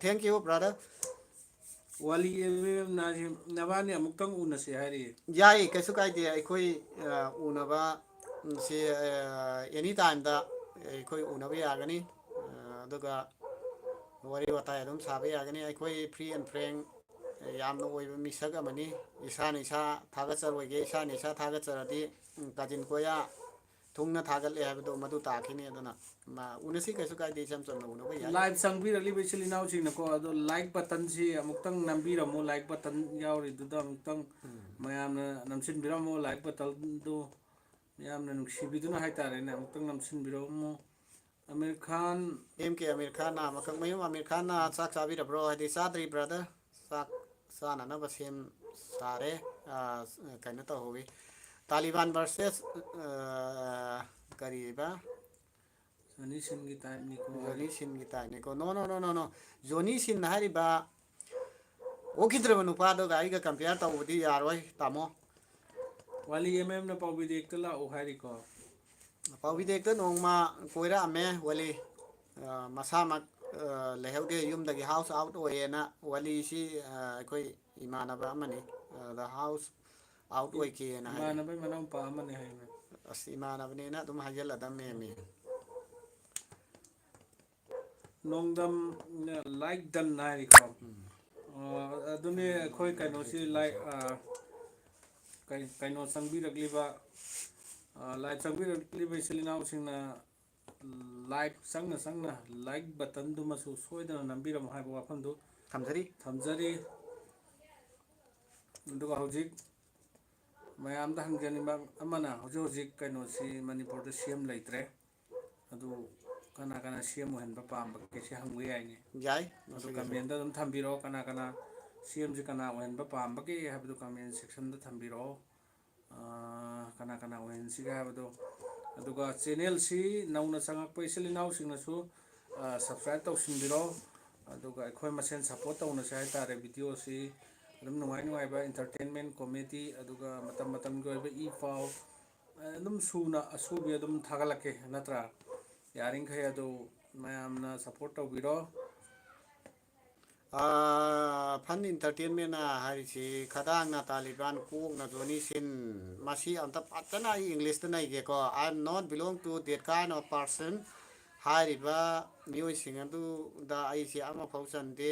ꯊꯦꯡꯀ꯭ꯌꯨ ꯕ꯭ꯔꯥꯗꯔ ꯋꯥꯂꯤ ꯅꯕꯥꯅꯤ ꯑꯃꯨꯛꯇꯪ ꯎꯅꯁꯦ ꯍꯥꯏꯔꯤꯌꯦ ꯌꯥꯏ ꯀꯩꯁꯨ ꯀꯥꯏꯗꯦ ꯑꯩꯈꯣꯏ ꯎꯅꯕ ꯁꯤ ꯑꯦꯅꯤ ꯇꯥꯏꯝꯗ ꯑꯩꯈꯣꯏ ꯎꯅꯕ ꯌꯥꯒꯅꯤ ꯑꯗꯨꯒ ꯋꯥꯔꯤ ꯋꯥꯇꯥꯏ ꯑꯗꯨꯝ ꯁꯥꯕ ꯌꯥꯒꯅꯤ ꯑꯩꯈꯣꯏ ꯐ꯭ꯔꯤ ꯑꯦꯟ ꯐ꯭ꯔꯦꯡ ꯌꯥꯝꯅ ꯑꯣꯏꯕ ꯃꯤꯁꯛ ꯑꯃꯅꯤ ꯏꯁꯥꯅ ꯏꯁꯥ ꯊꯥꯒꯠꯆꯔꯣꯏꯒꯦ ꯏꯁꯥꯅ ꯏꯁꯥ ꯊꯥꯒꯠꯆꯔꯗꯤ ꯀꯥꯆꯤꯟ ꯀꯣꯏꯌꯥ ꯊꯨꯡꯅ ꯊꯥꯒꯠꯂꯦ ꯍꯥꯏꯕꯗꯣ ꯃꯗꯨ ꯇꯥꯈꯤꯅꯤ ꯑꯗꯨꯅ ꯎꯅꯁꯤ ꯀꯩꯁꯨ ꯀꯥꯏꯗꯦ ꯏꯆꯝ ꯆꯝꯅ ꯎꯅꯕ ꯌꯥꯏ ꯂꯥꯏꯚ ꯆꯪꯕꯤꯔꯛꯂꯤꯕ ꯏꯆꯤꯜ ꯏꯅꯥꯎꯁꯤꯡꯅꯀꯣ ꯑꯗꯣ ꯂꯥꯏꯛ ꯕꯇꯟꯁꯤ ꯑꯃꯨꯛꯇꯪ ꯅꯝꯕꯤꯔꯝꯃꯣ ꯂꯥꯏꯛ ꯕꯇꯟ ꯌꯥꯎꯔꯤꯗꯨꯗ ꯑꯃꯨꯛꯇꯪ ꯃꯌꯥꯝꯅ ꯅꯝꯁꯤꯟꯕꯤꯔꯝꯃꯣ ꯂꯥꯏꯛ ꯕꯇꯟꯗꯨ ꯌꯥꯝꯅ ꯅꯨꯡꯁꯤꯕꯤꯗꯨꯅ ꯍꯥꯏꯇꯥꯔꯦꯅꯦ ꯑꯃꯨꯛꯇꯪ ꯅꯝꯁꯤꯟꯕꯤꯔꯝꯃꯣ ꯑꯃꯤꯔ ꯈꯥꯟ ꯑꯦꯝ ꯀꯦ ꯑꯃꯤꯔ ꯈꯥꯟꯅ ꯃꯀꯛꯃꯌꯨꯝ ꯑꯃꯤꯔ ꯈꯥꯟꯅ ꯆꯥꯛ ꯆꯥꯕꯤꯔꯕ꯭ꯔꯣ ꯍꯥꯏꯗꯤ ꯆꯥꯗ꯭ꯔꯤ ꯕ꯭ꯔꯗꯔ ꯆꯥꯛ ꯆꯥꯅꯅꯕ ꯁꯦꯝ ꯁꯥꯔꯦ ꯀꯩꯅꯣ ꯇꯧꯍꯧꯋꯤ ꯇꯥꯂꯤꯕꯥꯟ ꯚꯔꯁꯦꯁ ꯀꯔꯤꯕ ꯁꯅꯤ ꯁꯤꯟꯒꯤ ꯇꯥꯏꯞꯅꯤꯀꯣ ꯖꯣꯅꯤ ꯁꯤꯟꯒꯤ ꯇꯥꯏꯞꯅꯤꯀꯣ ꯅꯣ ꯅꯣ ꯅꯣ ꯅꯣ ꯅꯣ ꯖꯣꯅꯤ ꯁꯤꯟ ꯍꯥꯏꯔꯤꯕ ꯑꯣꯛꯈꯤꯗ꯭ꯔꯕ ꯅꯨꯄꯥꯗꯨꯒ ꯑꯩꯒ ꯀꯝꯄꯤꯌꯥꯔ ꯇꯧꯕꯗꯤ ꯌꯥꯔꯣꯏ ꯇꯥꯃꯣ ꯋꯥꯂꯤ ꯑꯦꯝ ꯑꯦꯝꯅ ꯄꯥꯎꯕꯤꯗꯦꯛꯇ ꯂꯥꯛꯑꯣ ꯍꯥꯏꯔꯤꯀꯣ ꯄꯥꯎꯕꯤꯗꯦꯛꯇ ꯅꯣꯡꯃ ꯀꯣꯏꯔꯛꯑꯝꯃꯦ ꯋꯥꯂꯤ ꯃꯁꯥꯃꯛ ꯂꯩꯍꯧꯗꯦ ꯌꯨꯝꯗꯒꯤ ꯍꯥꯎꯁ ꯑꯥꯎꯠ ꯑꯣꯏꯌꯦꯅ ꯋꯥꯂꯤꯁꯤ ꯑꯩꯈꯣꯏ ꯏꯃꯥꯟꯅꯕ ꯑꯃꯅꯤ ꯗ ꯍꯥꯎꯁ ꯑꯥꯎꯠ ꯑꯣꯏꯈꯤꯑꯅ ꯍꯥꯏꯔꯤ ꯏꯃꯥꯟꯅꯕꯩ ꯃꯅꯥꯎꯄꯥ ꯑꯃꯅꯦ ꯍꯥꯏꯕꯅꯦ ꯑꯁ ꯏꯃꯥꯟꯅꯕꯅꯦꯅ ꯑꯗꯨꯝ ꯍꯥꯏꯖꯤꯜꯂꯗꯝꯅꯦꯃꯤ ꯅꯣꯡꯗꯝ ꯂꯥꯏꯛ ꯗꯟ ꯍꯥꯏꯔꯤꯀꯣ ꯑꯗꯨꯅꯦ ꯑꯩꯈꯣꯏ ꯀꯩꯅꯣꯁꯤ ꯂꯥꯏꯛ ꯀꯩꯅꯣ ꯆꯪꯕꯤꯔꯛꯂꯤꯕ ꯂꯥꯏꯚ ꯆꯪꯕꯤꯔꯛꯂꯤꯕ ꯏꯆꯤꯜ ꯏꯅꯥꯎꯁꯤꯡꯅ ꯂꯥꯏꯚ ꯆꯪꯅ ꯆꯪꯅ ꯂꯥꯏꯛ ꯕꯇꯟꯗꯨꯃꯁꯨ ꯁꯣꯏꯗꯅ ꯅꯝꯕꯤꯔꯝꯃꯨ ꯍꯥꯏꯕ ꯋꯥꯐꯝꯗꯨ ꯊꯝꯖꯔꯤ ꯊꯝꯖꯔꯤ ꯑꯗꯨꯒ ꯍꯧꯖꯤꯛ ꯃꯌꯥꯝꯗ ꯍꯪꯖꯅꯤꯡꯕ ꯑꯃꯅ ꯍꯧꯖꯤꯛ ꯍꯧꯖꯤꯛ ꯀꯩꯅꯣꯁꯤ ꯃꯅꯤꯄꯨꯔꯗ ꯁꯦꯝ ꯂꯩꯇ꯭ꯔꯦ ꯑꯗꯨ ꯀꯅꯥ ꯀꯅꯥ ꯁꯦꯝ ꯑꯣꯏꯍꯟꯕ ꯄꯥꯝꯕꯒꯦꯁꯤ ꯍꯪꯕ ꯌꯥꯏꯅꯦ ꯌꯥꯏ ꯑꯗꯨ ꯃꯁꯤꯒꯤꯁꯨ ꯀꯃꯦꯟꯗ ꯑꯗꯨꯝ ꯊꯝꯕꯤꯔꯛꯑꯣ ꯀꯅꯥ ꯀꯅꯥ ꯁꯦꯝꯁꯤ ꯀꯅꯥ ꯑꯣꯏꯍꯟꯕ ꯄꯥꯝꯕꯒꯦ ꯍꯥꯏꯕꯗꯨ ꯀꯃꯦꯟ ꯁꯦꯛꯁꯟꯗ ꯊꯝꯕꯤꯔꯛꯑꯣ ꯀꯅꯥ ꯀꯅꯥ ꯑꯣꯏꯍꯟꯁꯤꯒꯦ ꯍꯥꯏꯕꯗꯣ ꯑꯗꯨꯒ ꯆꯦꯅꯦꯜꯁꯤ ꯅꯧꯅ ꯆꯪꯉꯛꯄ ꯏꯆꯤꯜ ꯏꯅꯥꯎꯁꯤꯡꯅꯁꯨ ꯁꯞꯁꯀ꯭ꯔꯥꯏꯞ ꯇꯧꯁꯤꯟꯕꯤꯔꯣ ꯑꯗꯨꯒ ꯑꯩꯈꯣꯏ ꯃꯁꯦꯟ ꯁꯞꯄꯣꯔꯠ ꯇꯧꯅꯁꯦ ꯍꯥꯏꯇꯥꯔꯦ ꯚꯤꯗꯤꯑꯣꯁꯤ ꯑꯗꯨꯝ ꯅꯨꯡꯉꯥꯏ ꯅꯨꯡꯉꯥꯏꯕ ꯏꯟꯇꯔꯇꯦꯟꯃꯦꯟ ꯀꯣꯃꯦꯗꯤ ꯑꯗꯨꯒ ꯃꯇꯝ ꯃꯇꯝꯒꯤ ꯑꯣꯏꯕ ꯏ ꯄꯥꯎ ꯑꯗꯨꯝ ꯁꯨꯅ ꯑꯁꯨꯕꯤ ꯑꯗꯨꯝ ꯊꯥꯒꯠꯂꯛꯀꯦ ꯅꯠꯇ꯭ꯔꯥ ꯌꯥꯔꯤꯈꯩ ꯑꯗꯨ ꯃꯌꯥꯝꯅ ꯁꯞꯄꯣꯔꯠ ꯇꯧꯕꯤꯔꯣ ꯐꯟ ꯏꯟꯇꯔꯇꯦꯟꯃꯦꯟꯅ ꯍꯥꯏꯔꯤꯁꯤ ꯈꯗꯥꯡꯅ ꯇꯥꯂꯤꯕꯥꯟ ꯀꯣꯛꯅ ꯖꯣꯅꯤ ꯁꯤꯟ ꯃꯁꯤ ꯑꯝꯇ ꯐꯖꯅ ꯑꯩ ꯏꯪꯂꯤꯁꯇ ꯅꯩꯒꯦꯀꯣ I am not belong to that kind of person ꯍꯥꯏꯔꯤꯕ ꯃꯤꯑꯣꯏꯁꯤꯡ ꯑꯗꯨꯗ ꯑꯩꯁꯦ ꯑꯃꯐꯥꯎ ꯆꯟꯗꯦ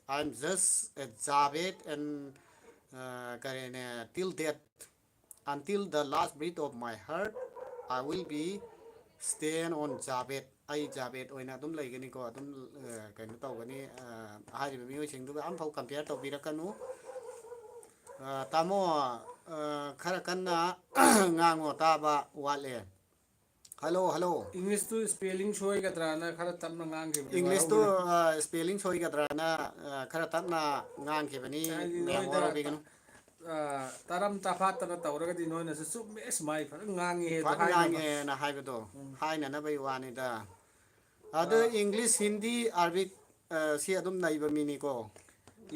ꯑꯥꯏ ꯑꯦꯝ ꯖꯁ ꯑꯦ ꯖꯥꯕꯦꯠ ꯑꯦꯟ ꯀꯔꯤꯅꯦ till that until the last breath of my heart I will be stand on Javed ꯑꯩ ꯖꯥꯕꯦꯠ ꯑꯣꯏꯅ ꯑꯗꯨꯝ ꯂꯩꯒꯅꯤꯀꯣ ꯑꯗꯨꯝ ꯀꯩꯅꯣ ꯇꯧꯒꯅꯤ ꯍꯥꯏꯔꯤꯕ ꯃꯤꯑꯣꯏꯁꯤꯡꯗꯨꯒ ꯑꯃꯐꯥꯎ ꯀꯝꯄꯤꯌꯔ ꯇꯧꯕꯤꯔꯛꯀꯅꯨ ꯇꯥꯃꯣ ꯈꯔ ꯀꯟꯅ ꯉꯥꯡꯉꯣ ꯇꯥꯕ ꯋꯥꯠꯂꯦ ꯍꯜꯂꯣ ꯍꯜꯂꯣ ꯏꯪꯂꯤꯁꯇꯨ ꯏꯁꯄꯦꯂꯤꯡ ꯁꯣꯏꯒꯗ꯭ꯔꯥꯅ ꯈꯔ ꯇꯞꯅ ꯉꯥꯡꯈꯤꯕꯅꯤ ꯏꯪꯂꯤꯁꯇꯨ ꯋꯥꯔꯧꯕꯤꯔꯣ ꯏꯁꯄꯦꯂꯤꯡ ꯁꯣꯏꯒꯗ꯭ꯔꯥꯅ ꯈꯔ ꯇꯞꯅ ꯉꯥꯡꯈꯤꯕꯅꯤ ꯍꯥꯏꯗꯤ ꯃꯦꯝ ꯅꯣꯏꯗ ꯋꯥꯔꯧꯕꯤꯒꯅꯨ ꯇꯔꯝ ꯇꯐꯥꯠꯇꯅ ꯇꯧꯔꯒꯗꯤ ꯅꯣꯏꯅꯁꯨ ꯆꯨꯝꯃꯦ ꯁꯨꯃꯥꯏ ꯐꯖꯅ ꯉꯥꯡꯉꯦ ꯑꯗꯣ ꯐꯠ ꯍꯥꯏꯅꯕ ꯉꯥꯡꯉꯦꯅ ꯍꯥꯏꯕꯗꯣ ꯎꯝ ꯍꯥꯏꯅꯅꯕꯒꯤ ꯋꯥꯅꯤꯗ ꯑꯗ ꯏꯪꯂꯤꯁ ꯍꯤꯟꯗꯤ ꯑꯔꯕꯤꯛ ꯁꯤ ꯑꯗꯨꯝ ꯅꯩꯕ ꯃꯤꯅꯤꯀꯣ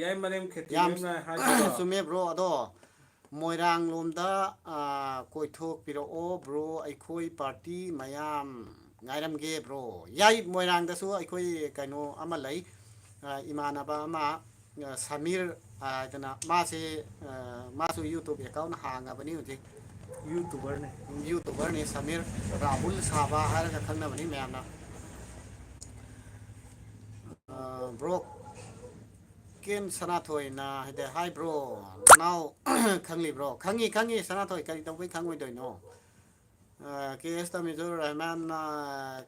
ꯌꯥꯏꯃꯔꯦꯝ ꯌꯥꯝ ꯈꯦꯇ꯭ꯔꯤꯃꯌꯨꯝꯅ ꯍꯥꯏꯁꯤꯀꯣ ꯆꯨꯝꯃꯦ ꯕ꯭ꯔꯣ ꯑꯗꯣ ꯃꯣꯏꯔꯥꯡ ꯂꯣꯝꯗ ꯀꯣꯏꯊꯣꯛꯄꯤꯔꯛꯑꯣ ꯕ꯭ꯔꯣ ꯑꯩꯈꯣꯏ ꯄꯥꯔꯇꯤ ꯃꯌꯥꯝ ꯉꯥꯏꯔꯝꯒꯦ ꯕ꯭ꯔꯣ ꯌꯥꯏ ꯃꯣꯏꯔꯥꯡꯗꯁꯨ ꯑꯩꯈꯣꯏ ꯀꯩꯅꯣ ꯑꯃ ꯂꯩ ꯏꯃꯥꯟꯅꯕ ꯑꯃ ꯁꯃꯤꯔ ꯍꯥꯏꯗꯅ ꯃꯥꯁꯦ ꯃꯥꯁꯨ ꯌꯨꯇꯨꯞ ꯑꯦꯀꯥꯎꯟ ꯍꯥꯡꯉꯕꯅꯤ ꯍꯧꯖꯤꯛ ꯌꯨꯇꯨꯕꯔꯅꯦ ꯌꯨꯇꯨꯕꯔꯅꯤ ꯁꯃꯤꯔ ꯔꯥꯍꯨꯜ ꯁꯥꯕ ꯍꯥꯏꯔꯒ ꯈꯪꯅꯕꯅꯤ ꯃꯌꯥꯝꯅ ꯕ꯭ꯔꯣ ꯀꯦꯟ ꯁꯅꯥꯊꯣꯏꯅ ꯍꯥꯏꯗꯤ ꯍꯥꯏꯕ꯭ꯔꯣ ꯅꯅꯥꯎ ꯈꯪꯂꯤꯕ꯭ꯔꯣ ꯈꯪꯉꯤ ꯈꯪꯉꯤ ꯁꯅꯥꯊꯣꯏ ꯀꯔꯤ ꯇꯧꯕꯩ ꯈꯪꯉꯣꯏꯗꯣꯏꯅꯣ ꯀꯦ ꯑꯦꯁ ꯇꯃꯤꯁꯨ ꯔꯍꯃꯟꯅ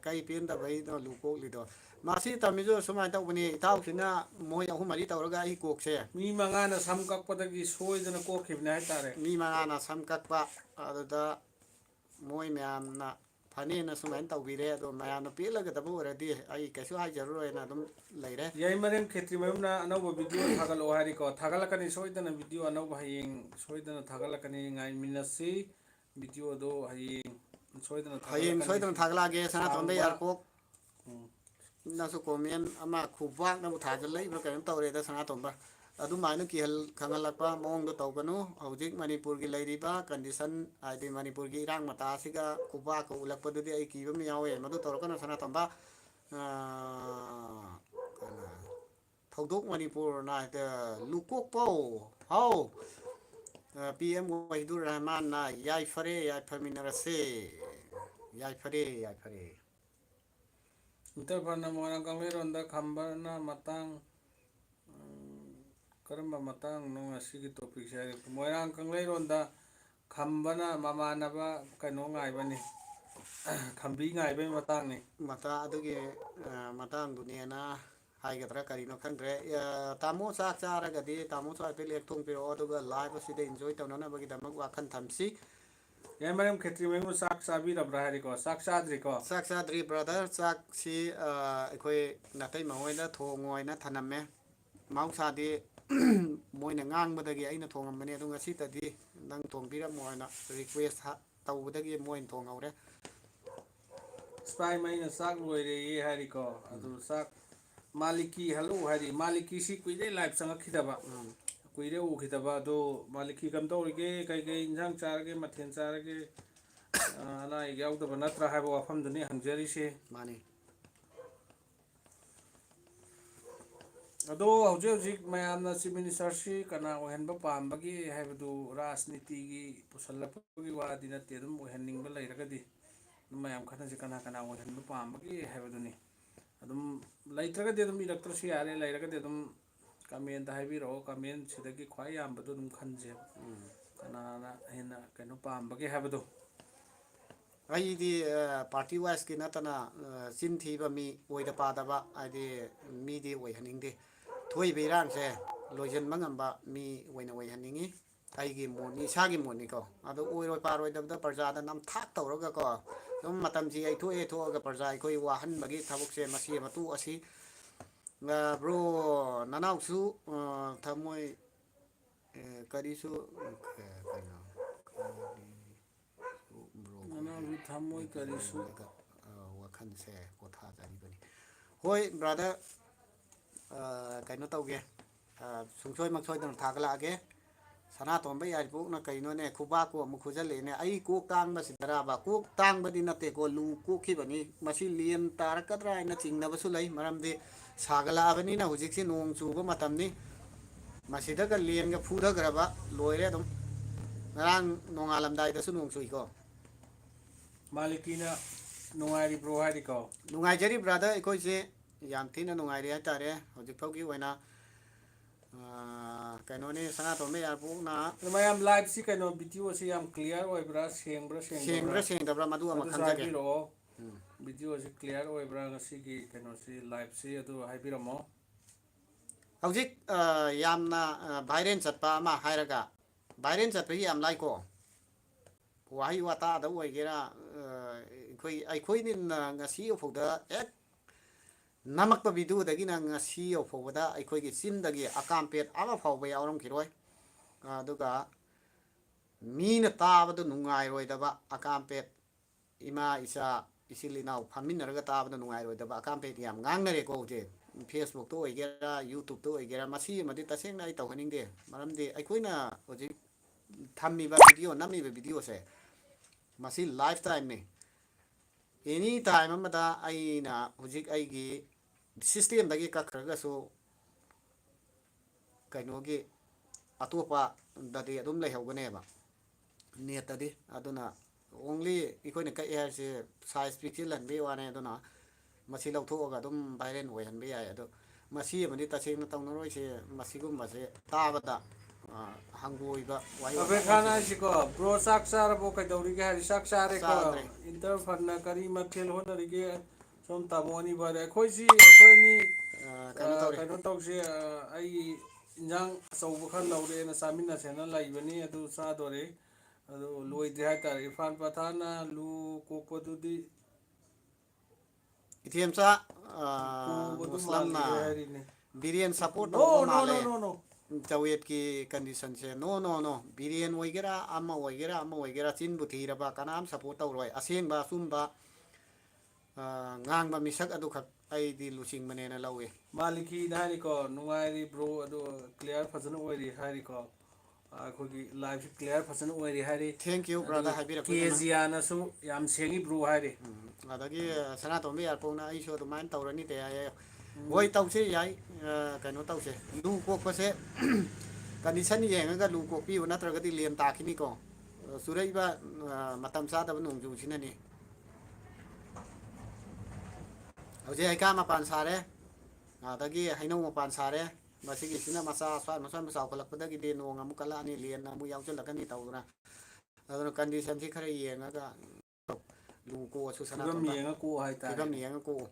ꯀꯩ ꯄꯦꯟꯗꯕꯩꯅꯣ ꯂꯨ ꯀꯣꯛꯂꯤꯗꯣ ꯃꯁꯤ ꯇꯝꯃꯤꯁꯨ ꯁꯨꯃꯥꯏꯅ ꯇꯧꯕꯅꯤ ꯏꯇꯥꯎꯁꯤꯅ ꯃꯣꯏ ꯑꯍꯨꯝ ꯃꯔꯤ ꯇꯧꯔꯒ ꯑꯩ ꯀꯣꯛꯁꯦ ꯃꯤ ꯃꯉꯥꯅ ꯁꯝ ꯀꯛꯄꯗꯒꯤ ꯁꯣꯏꯗꯅ ꯀꯣꯛꯈꯤꯕꯅꯦ ꯍꯥꯏꯇꯥꯔꯦ ꯃꯤ ꯃꯉꯥꯅ ꯁꯝ ꯀꯛꯄ ꯑꯗꯨꯗ ꯃꯣꯏ ꯃꯌꯥꯝꯅ ꯐꯅꯦꯅ ꯁꯨꯃꯥꯏꯅ ꯇꯧꯕꯤꯔꯦ ꯑꯗꯣ ꯃꯌꯥꯝꯅ ꯄꯦꯜꯂꯒꯗꯕ ꯑꯣꯏꯔꯗꯤ ꯑꯩ ꯀꯩꯁꯨ ꯍꯥꯏꯖꯔꯔꯣꯏꯅ ꯑꯗꯨꯝ ꯂꯩꯔꯦ ꯌꯥꯏꯃꯔꯦꯝ ꯈꯦꯇ꯭ꯔꯤꯃꯌꯨꯝꯅ ꯑꯅꯧꯕ ꯚꯤꯗꯤꯑꯣ ꯊꯥꯒꯠꯂꯛꯑꯣ ꯍꯥꯏꯔꯤꯀꯣ ꯊꯥꯒꯠꯂꯛꯀꯅꯤ ꯁꯣꯏꯗꯅ ꯚꯤꯗꯤꯑꯣ ꯑꯅꯧꯕ ꯍꯌꯦꯡ ꯁꯣꯏꯗꯅ ꯊꯥꯒꯠꯂꯛꯀꯅꯤ ꯉꯥꯏꯃꯤꯟꯅꯁꯤ ꯚꯤꯗꯤꯑꯣꯗꯣ ꯍꯌꯦꯡ ꯁꯣꯏꯗꯅ ꯍꯌꯦꯡ ꯊꯥꯒꯠꯂꯛꯀꯅꯤ ꯁꯣꯏꯗꯅ ꯊꯥꯒꯠꯂꯛꯑꯒꯦ ꯁꯅꯥꯇꯣꯝꯕ ꯁꯥꯡꯕ ꯌꯥꯔꯀꯣꯛ ꯅꯪꯁꯨ ꯀꯣꯃꯦꯟ ꯑꯃ ꯈꯨꯕꯥꯛꯅꯕꯨ ꯊꯥꯖꯤꯜꯂꯛꯏꯕ꯭ꯔꯥ ꯀꯩꯅꯣ ꯇꯧꯔꯦꯗ ꯁꯅꯥꯇꯣꯝꯕ ꯑꯗꯨꯃꯥꯏꯅ ꯈꯪꯍꯜꯂꯛꯄ ꯃꯑꯣꯡꯗꯣ ꯇꯧꯒꯅꯨ ꯍꯧꯖꯤꯛ ꯃꯅꯤꯄꯨꯔꯒꯤ ꯂꯩꯔꯤꯕ ꯀꯟꯗꯤꯁꯟ ꯍꯥꯏꯗꯤ ꯃꯅꯤꯄꯨꯔꯒꯤ ꯏꯔꯥꯡ ꯃꯇꯥꯁꯤꯒ ꯈꯨꯕꯥꯛꯀ ꯎꯠꯂꯛꯄꯗꯨꯗꯤ ꯑꯩ ꯀꯤꯕ ꯑꯃ ꯌꯥꯎꯋꯦ ꯃꯗꯨ ꯇꯧꯔꯛꯀꯅꯨ ꯁꯅꯥꯇꯣꯝꯕ ꯊꯧꯗꯣꯛ ꯃꯅꯤꯄꯨꯔꯅ ꯂꯨꯀꯣꯛꯄꯧ ꯍꯥꯎ ꯄꯤ ꯑꯦꯝ ꯋꯥꯍꯤꯗꯨꯔ ꯔꯍꯃꯥꯟꯅ ꯌꯥꯏꯐꯔꯦ ꯌꯥꯏꯐꯃꯤꯟꯅꯔꯁꯦ ꯌꯥꯏꯐꯔꯦ ꯌꯥꯏꯐꯔꯦ ꯏꯟꯇꯔꯐꯅ ꯃꯣꯏꯔꯥꯡ ꯀꯪꯂꯩꯔꯣꯟꯗ ꯈꯝꯕꯅ ꯃꯇꯥꯡ ꯀꯔꯝꯕ ꯃꯇꯥꯡꯅꯣ ꯉꯁꯤꯒꯤ ꯇꯣꯄꯤꯛꯁꯦ ꯍꯥꯏ ꯃꯣꯏꯔꯥꯡ ꯀꯪꯂꯩꯔꯣꯟꯗ ꯈꯝꯕꯅ ꯃꯃꯥꯟꯅꯕ ꯀꯩꯅꯣ ꯉꯥꯏꯕꯅꯤ ꯈꯝꯕꯤ ꯉꯥꯏꯕꯩ ꯃꯇꯥꯡꯅꯤ ꯑꯗꯨꯒꯤ ꯃꯇꯥꯡꯗꯨꯅꯦꯅ ꯍꯥꯏꯒꯗ꯭ꯔꯥ ꯀꯔꯤꯅꯣ ꯈꯪꯗ꯭ꯔꯦ ꯇꯥꯃꯣ ꯆꯥꯛ ꯆꯥꯔꯒꯗꯤ ꯇꯥꯃꯣꯁꯨ ꯍꯥꯏꯐꯦꯠ ꯂꯦꯛꯊꯣꯛꯄꯤꯔꯛꯑꯣ ꯑꯗꯨꯒ ꯂꯥꯏꯚ ꯑꯁꯤꯗ ꯏꯟꯖꯣꯏ ꯇꯧꯅꯅꯕꯒꯤꯗꯃꯛ ꯋꯥꯈꯜ ꯊꯝꯁꯤ ꯌꯥꯏꯃꯔꯝ ꯈꯦꯇ꯭ꯔꯤꯃꯌꯨꯝꯕꯨ ꯆꯥꯛ ꯆꯥꯕꯤꯔꯕ꯭ꯔꯥ ꯍꯥꯏꯔꯤꯀꯣ ꯆꯥꯛ ꯆꯥꯗ꯭ꯔꯤꯀꯣ ꯆꯥꯛ ꯆꯥꯗ꯭ꯔꯤ ꯕ꯭ꯔꯗꯔ ꯆꯥꯛꯁꯤ ꯑꯩꯈꯣꯏ ꯅꯥꯇꯩꯃꯍꯣꯏꯗ ꯊꯣꯡꯉꯣꯏꯅ ꯊꯅꯝꯃꯦ ꯃꯍꯧꯁꯥꯗꯤ ꯃꯣꯏꯅ ꯉꯥꯡꯕꯗꯒꯤ ꯑꯩꯅ ꯊꯣꯡꯉꯝꯕꯅꯤ ꯑꯗꯨ ꯉꯁꯤꯇꯗꯤ ꯅꯪ ꯊꯣꯡꯕꯤꯔꯝꯃꯣꯅ ꯔꯤꯀ꯭ꯋꯦꯁ ꯇꯧꯕꯗꯒꯤ ꯃꯣꯏꯅ ꯊꯣꯡꯍꯧꯔꯦ ꯏꯁꯄꯥꯏ ꯃꯩꯅ ꯆꯥꯛ ꯂꯣꯏꯔꯦꯌꯦ ꯍꯥꯏꯔꯤꯀꯣ ꯑꯗꯨ ꯆꯥꯛ ꯃꯥꯂꯤꯀꯤ ꯍꯜꯂꯣ ꯍꯥꯏꯔꯤ ꯃꯥꯂꯤꯀꯤꯁꯤ ꯀꯨꯏꯔꯦ ꯂꯥꯏꯞ ꯆꯪꯉꯛꯈꯤꯗꯕ ꯀꯨꯏꯔꯦ ꯎꯈꯤꯗꯕ ꯑꯗꯣ ꯃꯥꯂꯤꯀꯤ ꯀꯝꯗꯧꯔꯤꯒꯦ ꯀꯩꯀꯩ ꯏꯟꯁꯥꯡ ꯆꯥꯔꯒꯦ ꯃꯊꯦꯜ ꯆꯥꯔꯒꯦ ꯑꯅꯥ ꯑꯌꯦꯛ ꯌꯥꯎꯗꯕ ꯅꯠꯇ꯭ꯔꯥ ꯍꯥꯏꯕ ꯋꯥꯐꯝꯗꯨꯅꯤ ꯍꯪꯖꯔꯤꯁꯦ ꯃꯥꯅꯤ ꯑꯗꯣ ꯍꯧꯖꯤꯛ ꯍꯧꯖꯤꯛ ꯃꯌꯥꯝꯅ ꯆꯤꯞ ꯃꯤꯅꯤꯁꯇꯔꯁꯤ ꯀꯅꯥ ꯑꯣꯏꯍꯟꯕ ꯄꯥꯝꯕꯒꯦ ꯍꯥꯏꯕꯗꯨ ꯔꯥꯖꯅꯤꯇꯤꯒꯤ ꯄꯨꯁꯜꯂꯛꯄꯒꯤ ꯋꯥꯗꯤ ꯅꯠꯇꯦ ꯑꯗꯨꯝ ꯑꯣꯏꯍꯟꯅꯤꯡꯕ ꯂꯩꯔꯒꯗꯤ ꯑꯗꯨꯝ ꯃꯌꯥꯝ ꯈꯟꯅꯁꯤ ꯀꯅꯥ ꯀꯅꯥ ꯑꯣꯏꯍꯟꯕ ꯄꯥꯝꯕꯒꯦ ꯍꯥꯏꯕꯗꯨꯅꯤ ꯑꯗꯨꯝ ꯂꯩꯇ꯭ꯔꯒꯗꯤ ꯑꯗꯨꯝ ꯏꯔꯛꯇ꯭ꯔꯁꯨ ꯌꯥꯔꯦ ꯂꯩꯔꯒꯗꯤ ꯑꯗꯨꯝ ꯀꯃꯦꯟꯗ ꯍꯥꯏꯕꯤꯔꯛꯑꯣ ꯀꯃꯦꯟꯁꯤꯗꯒꯤ ꯈ꯭ꯋꯥꯏ ꯌꯥꯝꯕꯗꯣ ꯑꯗꯨꯝ ꯈꯟꯁꯦꯕ ꯀꯅꯥꯅ ꯍꯦꯟꯅ ꯀꯩꯅꯣ ꯄꯥꯝꯕꯒꯦ ꯍꯥꯏꯕꯗꯣ ꯑꯩꯗꯤ ꯄꯥꯔꯇꯤ ꯋꯥꯏꯁꯀꯤ ꯅꯠꯇꯅ ꯆꯤꯟ ꯊꯤꯕ ꯃꯤ ꯑꯣꯏꯗ ꯄꯥꯗꯕ ꯍꯥꯏꯗꯤ ꯃꯤꯗꯤ ꯑꯣꯏꯍꯟꯅꯤꯡꯗꯦ ꯊꯣꯛꯏꯕ ꯏꯔꯥꯡꯁꯦ ꯂꯣꯏꯁꯤꯟꯕ ꯉꯝꯕ ꯃꯤ ꯑꯣꯏꯅ ꯑꯣꯏꯍꯟꯅꯤꯡꯉꯤ ꯑꯩꯒꯤ ꯃꯣꯠꯅꯤ ꯏꯁꯥꯒꯤ ꯃꯣꯠꯅꯤꯀꯣ ꯑꯗꯣ ꯑꯣꯏꯔꯣꯏ ꯄꯥꯔꯣꯏꯗꯕꯗ ꯄ꯭ꯔꯖꯥꯗ ꯅꯝꯊꯥꯛ ꯇꯧꯔꯒꯀꯣ ꯑꯗꯨꯝ ꯃꯇꯝꯁꯤ ꯌꯩꯊꯣꯛꯑꯒ ꯄ꯭ꯔꯖꯥ ꯑꯩꯈꯣꯏ ꯋꯥꯍꯟꯕꯒꯤ ꯊꯕꯛꯁꯦ ꯃꯁꯤ ꯃꯇꯨ ꯑꯁꯤ ꯕ꯭ꯔꯣ ꯅꯅꯥꯎꯁꯨ ꯊꯝꯃꯣꯏ ꯀꯔꯤꯁꯨ ꯀꯩꯅꯣ ꯅꯅꯥꯎꯁꯨ ꯊꯝꯃꯣꯏ ꯀꯔꯤꯁꯨ ꯋꯥꯈꯜꯁꯦ ꯄꯣꯊꯥꯖꯔꯤꯕꯅꯤ ꯍꯣꯏ ꯕ꯭ꯔꯥꯗꯔ ꯀꯩꯅꯣ ꯇꯧꯒꯦ ꯁꯨꯡꯁꯣꯏꯃꯛꯁꯣꯏꯗꯅ ꯊꯥꯒꯠꯂꯛꯑꯒꯦ ꯁꯅꯥꯇꯣꯝꯕ ꯌꯥꯏꯔꯤꯄꯣꯛꯅ ꯀꯩꯅꯣꯅꯦ ꯈꯨꯕꯥꯛꯄꯨ ꯑꯃꯨꯛ ꯈꯨꯖꯤꯜꯂꯛꯑꯦꯅꯦ ꯑꯩ ꯀꯣꯛ ꯇꯥꯡꯕꯁꯤꯗꯔꯕ ꯀꯣꯛ ꯇꯥꯡꯕꯗꯤ ꯅꯠꯇꯦꯀꯣ ꯂꯨ ꯀꯣꯛꯈꯤꯕꯅꯤ ꯃꯁꯤ ꯂꯦꯟ ꯇꯥꯔꯛꯀꯗ꯭ꯔꯥ ꯍꯥꯏꯅ ꯆꯤꯡꯅꯕꯁꯨ ꯂꯩ ꯃꯔꯝꯗꯤ ꯁꯥꯒꯠꯂꯛꯑꯕꯅꯤꯅ ꯍꯧꯖꯤꯛꯁꯤ ꯅꯣꯡ ꯆꯨꯕ ꯃꯇꯝꯅꯤ ꯃꯁꯤꯗꯒ ꯂꯦꯟꯒ ꯐꯨꯊꯈ꯭ꯔꯕ ꯂꯣꯏꯔꯦ ꯑꯗꯨꯝ ꯉꯔꯥꯡ ꯅꯣꯡꯉꯥꯜꯂꯝꯗꯥꯏꯗꯁꯨ ꯅꯣꯡ ꯆꯨꯏꯀꯣ ꯃꯥꯂꯤꯀꯤꯅ ꯅꯨꯡꯉꯥꯏꯔꯤꯕ꯭ꯔꯣ ꯍꯥꯏꯔꯤꯀꯣ ꯅꯨꯡꯉꯥꯏꯖꯔꯤ ꯕ꯭ꯔꯥꯗꯔ ꯑꯩꯈꯣꯏꯁꯦ ꯌꯥꯝ ꯊꯤꯅ ꯅꯨꯡꯉꯥꯏꯔꯤ ꯍꯥꯏꯇꯥꯔꯦ ꯍꯧꯖꯤꯛ ꯐꯥꯎꯒꯤ ꯑꯣꯏꯅ ꯀꯩꯅꯣꯅꯤ ꯁꯅꯥꯇꯣꯝꯕ ꯌꯥꯏꯔꯤꯄꯣꯛꯅ ꯑꯗꯨ ꯃꯌꯥꯝ ꯂꯥꯏꯚꯁꯤ ꯀꯩꯅꯣ ꯚꯤꯗꯤꯑꯣꯁꯤ ꯌꯥꯝ ꯀ꯭ꯂꯤꯌꯥꯔ ꯑꯣꯏꯕ꯭ꯔꯥ ꯁꯦꯡꯕ꯭ꯔꯥ ꯁꯦꯡꯗꯕ꯭ꯔꯥ ꯁꯦꯡꯗꯕ꯭ꯔꯥ ꯃꯗꯨ ꯑꯃ ꯑꯗꯨꯁꯨ ꯈꯪꯖꯒꯦ ꯍꯥꯏꯕꯤꯔꯛꯑꯣ ꯚꯤꯗꯤꯑꯣꯁꯤ ꯀ꯭ꯂꯤꯌꯥꯔ ꯑꯣꯏꯕ꯭ꯔꯥ ꯉꯁꯤꯒꯤ ꯀꯩꯅꯣꯁꯤ ꯂꯥꯏꯚꯁꯤ ꯑꯗꯨ ꯍꯥꯏꯕꯤꯔꯝꯃꯣ ꯍꯧꯖꯤꯛ ꯌꯥꯝꯅ ꯚꯥꯏꯔꯦꯟ ꯆꯠꯄ ꯑꯃ ꯍꯥꯏꯔꯒ ꯚꯥꯏꯔꯦꯟ ꯆꯠꯄꯒꯤ ꯌꯥꯝ ꯂꯥꯏꯀꯣ ꯋꯥꯍꯩ ꯋꯥꯇꯥꯗ ꯑꯣꯏꯒꯦꯔꯥ ꯑꯩꯈꯣꯏꯅ ꯉꯁꯤ ꯌꯥꯎꯐꯥꯎꯗ ꯍꯦꯛ ꯅꯝꯃꯛꯄ ꯚꯤꯗꯤꯑꯣꯗꯒꯤꯅ ꯉꯁꯤ ꯌꯧꯐꯥꯎꯕꯗ ꯑꯩꯈꯣꯏꯒꯤ ꯆꯤꯟꯗꯒꯤ ꯑꯀꯥꯝꯄꯦꯠ ꯑꯃ ꯐꯥꯎꯕ ꯌꯥꯎꯔꯝꯈꯤꯔꯣꯏ ꯑꯗꯨꯒ ꯃꯤꯅ ꯇꯥꯕꯗ ꯅꯨꯡꯉꯥꯏꯔꯣꯏꯗꯕ ꯑꯀꯥꯝꯄꯦꯠ ꯏꯃꯥ ꯏꯆꯥ ꯏꯆꯤꯜ ꯏꯅꯥꯎ ꯐꯝꯃꯤꯟꯅꯔꯒ ꯇꯥꯕꯗ ꯅꯨꯡꯉꯥꯏꯔꯣꯏꯗꯕ ꯑꯀꯥꯝꯄꯦꯠ ꯌꯥꯝ ꯉꯥꯡꯅꯔꯦꯀꯣ ꯍꯧꯖꯤꯛ ꯐꯦꯁꯕꯨꯛꯇ ꯑꯣꯏꯒꯦꯔꯥ ꯌꯨꯇꯨꯞꯇ ꯑꯣꯏꯒꯦꯔꯥ ꯃꯁꯤ ꯑꯃꯗꯤ ꯇꯁꯦꯡꯅ ꯑꯩ ꯇꯧꯍꯟꯅꯤꯡꯗꯦ ꯃꯔꯝꯗꯤ ꯑꯩꯈꯣꯏꯅ ꯍꯧꯖꯤꯛ ꯊꯝꯃꯤꯕ ꯚꯤꯗꯤꯑꯣ ꯅꯝꯃꯤꯕ ꯚꯤꯗꯤꯑꯣꯁꯦ ꯃꯁꯤ ꯂꯥꯏꯐ ꯇꯥꯏꯝꯅꯤ ꯑꯦꯅꯤ ꯇꯥꯏꯝ ꯑꯃꯗ ꯑꯩꯅ ꯍꯧꯖꯤꯛ ꯑꯩꯒꯤ ꯁꯤꯁꯇꯦꯝꯗꯒꯤ ꯀꯛꯈ꯭ꯔꯒꯁꯨ ꯀꯩꯅꯣꯒꯤ ꯑꯇꯣꯞꯄꯗꯗꯤ ꯑꯗꯨꯝ ꯂꯩꯍꯧꯒꯅꯦꯕ ꯅꯦꯠꯇꯗꯤ ꯑꯗꯨꯅ ꯑꯣꯡꯂꯤ ꯑꯩꯈꯣꯏꯅ ꯀꯛꯑꯦ ꯍꯥꯏꯔꯤꯁꯦ ꯁꯥꯏꯖ ꯄꯤꯛꯁꯤꯜꯍꯟꯕꯒꯤ ꯋꯥꯅꯦ ꯑꯗꯨꯅ ꯃꯁꯤ ꯂꯧꯊꯣꯛꯑꯒ ꯑꯗꯨꯝ ꯚꯥꯏꯔꯦꯟ ꯑꯣꯏꯍꯟꯕ ꯌꯥꯏ ꯑꯗꯣ ꯃꯁꯤ ꯑꯃꯗꯤ ꯇꯁꯦꯡꯅ ꯇꯧꯅꯔꯣꯏꯁꯦ ꯃꯁꯤꯒꯨꯝꯕꯁꯦ ꯇꯥꯕꯗ ꯍꯪꯒꯣꯏꯕ ꯋꯥꯍꯩ ꯋꯥꯇꯥ ꯑꯕꯦꯔ ꯌꯥꯝ ꯈꯥꯟ ꯁꯤꯖꯤꯟꯅꯩ ꯍꯥꯏꯁꯤꯀꯣ ꯕ꯭ꯔꯣ ꯆꯥꯛ ꯆꯥꯔꯕꯣ ꯀꯩꯗꯧꯔꯤꯒꯦ ꯍꯥꯏꯔꯗꯤ ꯆꯥꯛ ꯆꯥꯔꯦꯀꯣ ꯆꯥꯗ꯭ꯔꯦ ꯏꯟꯇꯔ ꯐꯟꯅ ꯀꯔꯤ ꯃꯊꯦꯜ ꯍꯣꯠꯅꯔꯤꯒꯦ ꯁꯣꯝ ꯇꯥꯃꯣ ꯑꯅꯤ ꯐꯔꯦ ꯑꯩꯈꯣꯏꯅꯤ ꯀꯩꯅꯣ ꯇꯧꯁꯦ ꯑꯩ ꯏꯟꯖꯥꯡ ꯑꯆꯧꯕ ꯈꯔ ꯂꯧꯔꯦꯅ ꯆꯥꯃꯤꯟꯅꯁꯦꯅ ꯂꯩꯕꯅꯤ ꯑꯗꯨ ꯆꯥꯗꯣꯔꯦ ꯑꯗꯨ ꯂꯣꯏꯗ꯭ꯔꯤ ꯍꯥꯏꯇꯥꯔꯦ ꯏꯔꯐꯥꯟ ꯄꯊꯥꯅ ꯂꯨ ꯀꯣꯛꯄꯗꯨꯗꯤ ꯏꯊꯦꯝꯆꯥ ꯀꯣꯕꯗꯨ ꯃꯨꯁꯂꯝꯅ ꯃꯥꯜꯂꯤꯌꯦ ꯍꯥꯏꯔꯤꯅꯦ ꯕꯤꯔꯦꯟ ꯁꯞꯄꯣꯔꯠ ꯅꯣ ꯇꯧꯕ ꯅꯣ ꯅꯣ ꯃꯥꯜꯂꯦ ꯅꯣ ꯅꯣ ꯖꯋꯦꯠꯀꯤ ꯀꯟꯗꯤꯁꯟꯁꯦ ꯅꯣ ꯅꯣ ꯅꯣ ꯕꯤꯔꯦꯟ ꯑꯣꯏꯒꯦꯔꯥ ꯑꯃ ꯑꯣꯏꯒꯦꯔꯥ ꯑꯃ ꯑꯣꯏꯒꯦꯔꯥ ꯆꯤꯟꯕꯨ ꯊꯤꯔꯕ ꯀꯅꯥꯝ ꯁꯞꯄꯣꯔꯠ ꯇꯧꯔꯣꯏ ꯑꯁꯦꯡꯕ ꯑꯆꯨꯝꯕ ꯉꯥꯡꯕ ꯃꯤꯁꯛ ꯑꯗꯨꯈꯛ ꯑꯩꯗꯤ ꯂꯨꯆꯤꯡꯕꯅꯦꯅ ꯂꯧꯋꯦ ꯃꯥꯂꯤꯀꯤꯅ ꯍꯥꯏꯔꯤꯀꯣ ꯅꯨꯡꯉꯥꯏꯔꯤ ꯕ꯭ꯔꯣ ꯑꯗꯣ ꯀ꯭ꯂꯤꯌꯥꯔ ꯐꯖꯅ ꯑꯣꯏꯔꯤ ꯍꯥꯏꯔꯤꯀꯣ ꯑꯩꯈꯣꯏꯒꯤ ꯂꯥꯏꯐꯁꯤ ꯀ꯭ꯂꯤꯌꯥꯔ ꯐꯖꯅ ꯑꯣꯏꯔꯤ ꯍꯥꯏꯔꯤ ꯊꯦꯡꯛ ꯌꯨ ꯑꯗꯨꯒ ꯕ꯭ꯔꯗꯔ ꯍꯥꯏꯕꯤꯔꯛꯄꯒꯤꯗꯃꯛ ꯀꯦꯖꯤꯌꯥꯅꯁꯨ ꯌꯥꯝ ꯁꯦꯡꯉꯤ ꯕ꯭ꯔꯣ ꯍꯥꯏꯔꯤ ꯑꯗꯒꯤ ꯁꯅꯥꯇꯣꯝꯕꯤ ꯌꯥꯔꯄꯧꯅ ꯑꯩꯁꯨ ꯑꯗꯨꯃꯥꯏꯅ ꯇꯧꯔꯅꯤꯗꯦ ꯍꯥꯏꯌꯦ ꯍꯣꯏ ꯇꯧꯁꯦ ꯌꯥꯏ ꯀꯩꯅꯣ ꯇꯧꯁꯦ ꯂꯨ ꯀꯣꯛꯄꯁꯦ ꯀꯟꯗꯤꯁꯟ ꯌꯦꯡꯉꯒ ꯂꯨ ꯀꯣꯛꯄꯤꯌꯨ ꯅꯠꯇ꯭ꯔꯒꯗꯤ ꯂꯦꯟ ꯇꯥꯈꯤꯅꯤꯀꯣ ꯆꯨꯔꯛꯏꯕ ꯃꯇꯝ ꯆꯥꯗꯕ ꯅꯣꯡꯖꯨꯁꯤꯅꯅꯤ ꯍꯧꯖꯤꯛ ꯍꯩꯈꯥ ꯃꯄꯥꯟ ꯁꯥꯔꯦ ꯑꯗꯒꯤ ꯍꯩꯅꯧ ꯃꯄꯥꯟ ꯁꯥꯔꯦ ꯃꯁꯤꯒꯤꯁꯤꯅ ꯃꯆꯥ ꯁ꯭ꯋꯥꯏ ꯆꯥꯎꯈꯠꯂꯛꯄꯗꯒꯤꯗꯤ ꯅꯣꯡ ꯑꯃꯨꯛ ꯀꯜꯂꯛꯑꯅꯤ ꯂꯦꯟꯅ ꯑꯃꯨꯛ ꯌꯥꯎꯁꯤꯜꯂꯛꯀꯅꯤ ꯇꯧꯗꯅ ꯑꯗꯨꯅ ꯀꯟꯗꯤꯁꯟꯁꯤ ꯈꯔ ꯌꯦꯡꯉꯒ ꯂꯨ ꯀꯣꯛꯑꯁꯨ ꯐꯤꯕꯝ ꯁꯅꯥꯇꯣꯝꯕ ꯌꯦꯡꯉ ꯀꯣꯛ ꯐꯤꯕꯝ ꯍꯥꯏꯇꯥꯔꯦꯅꯦ ꯌꯦꯡꯉ ꯀꯣꯛꯎ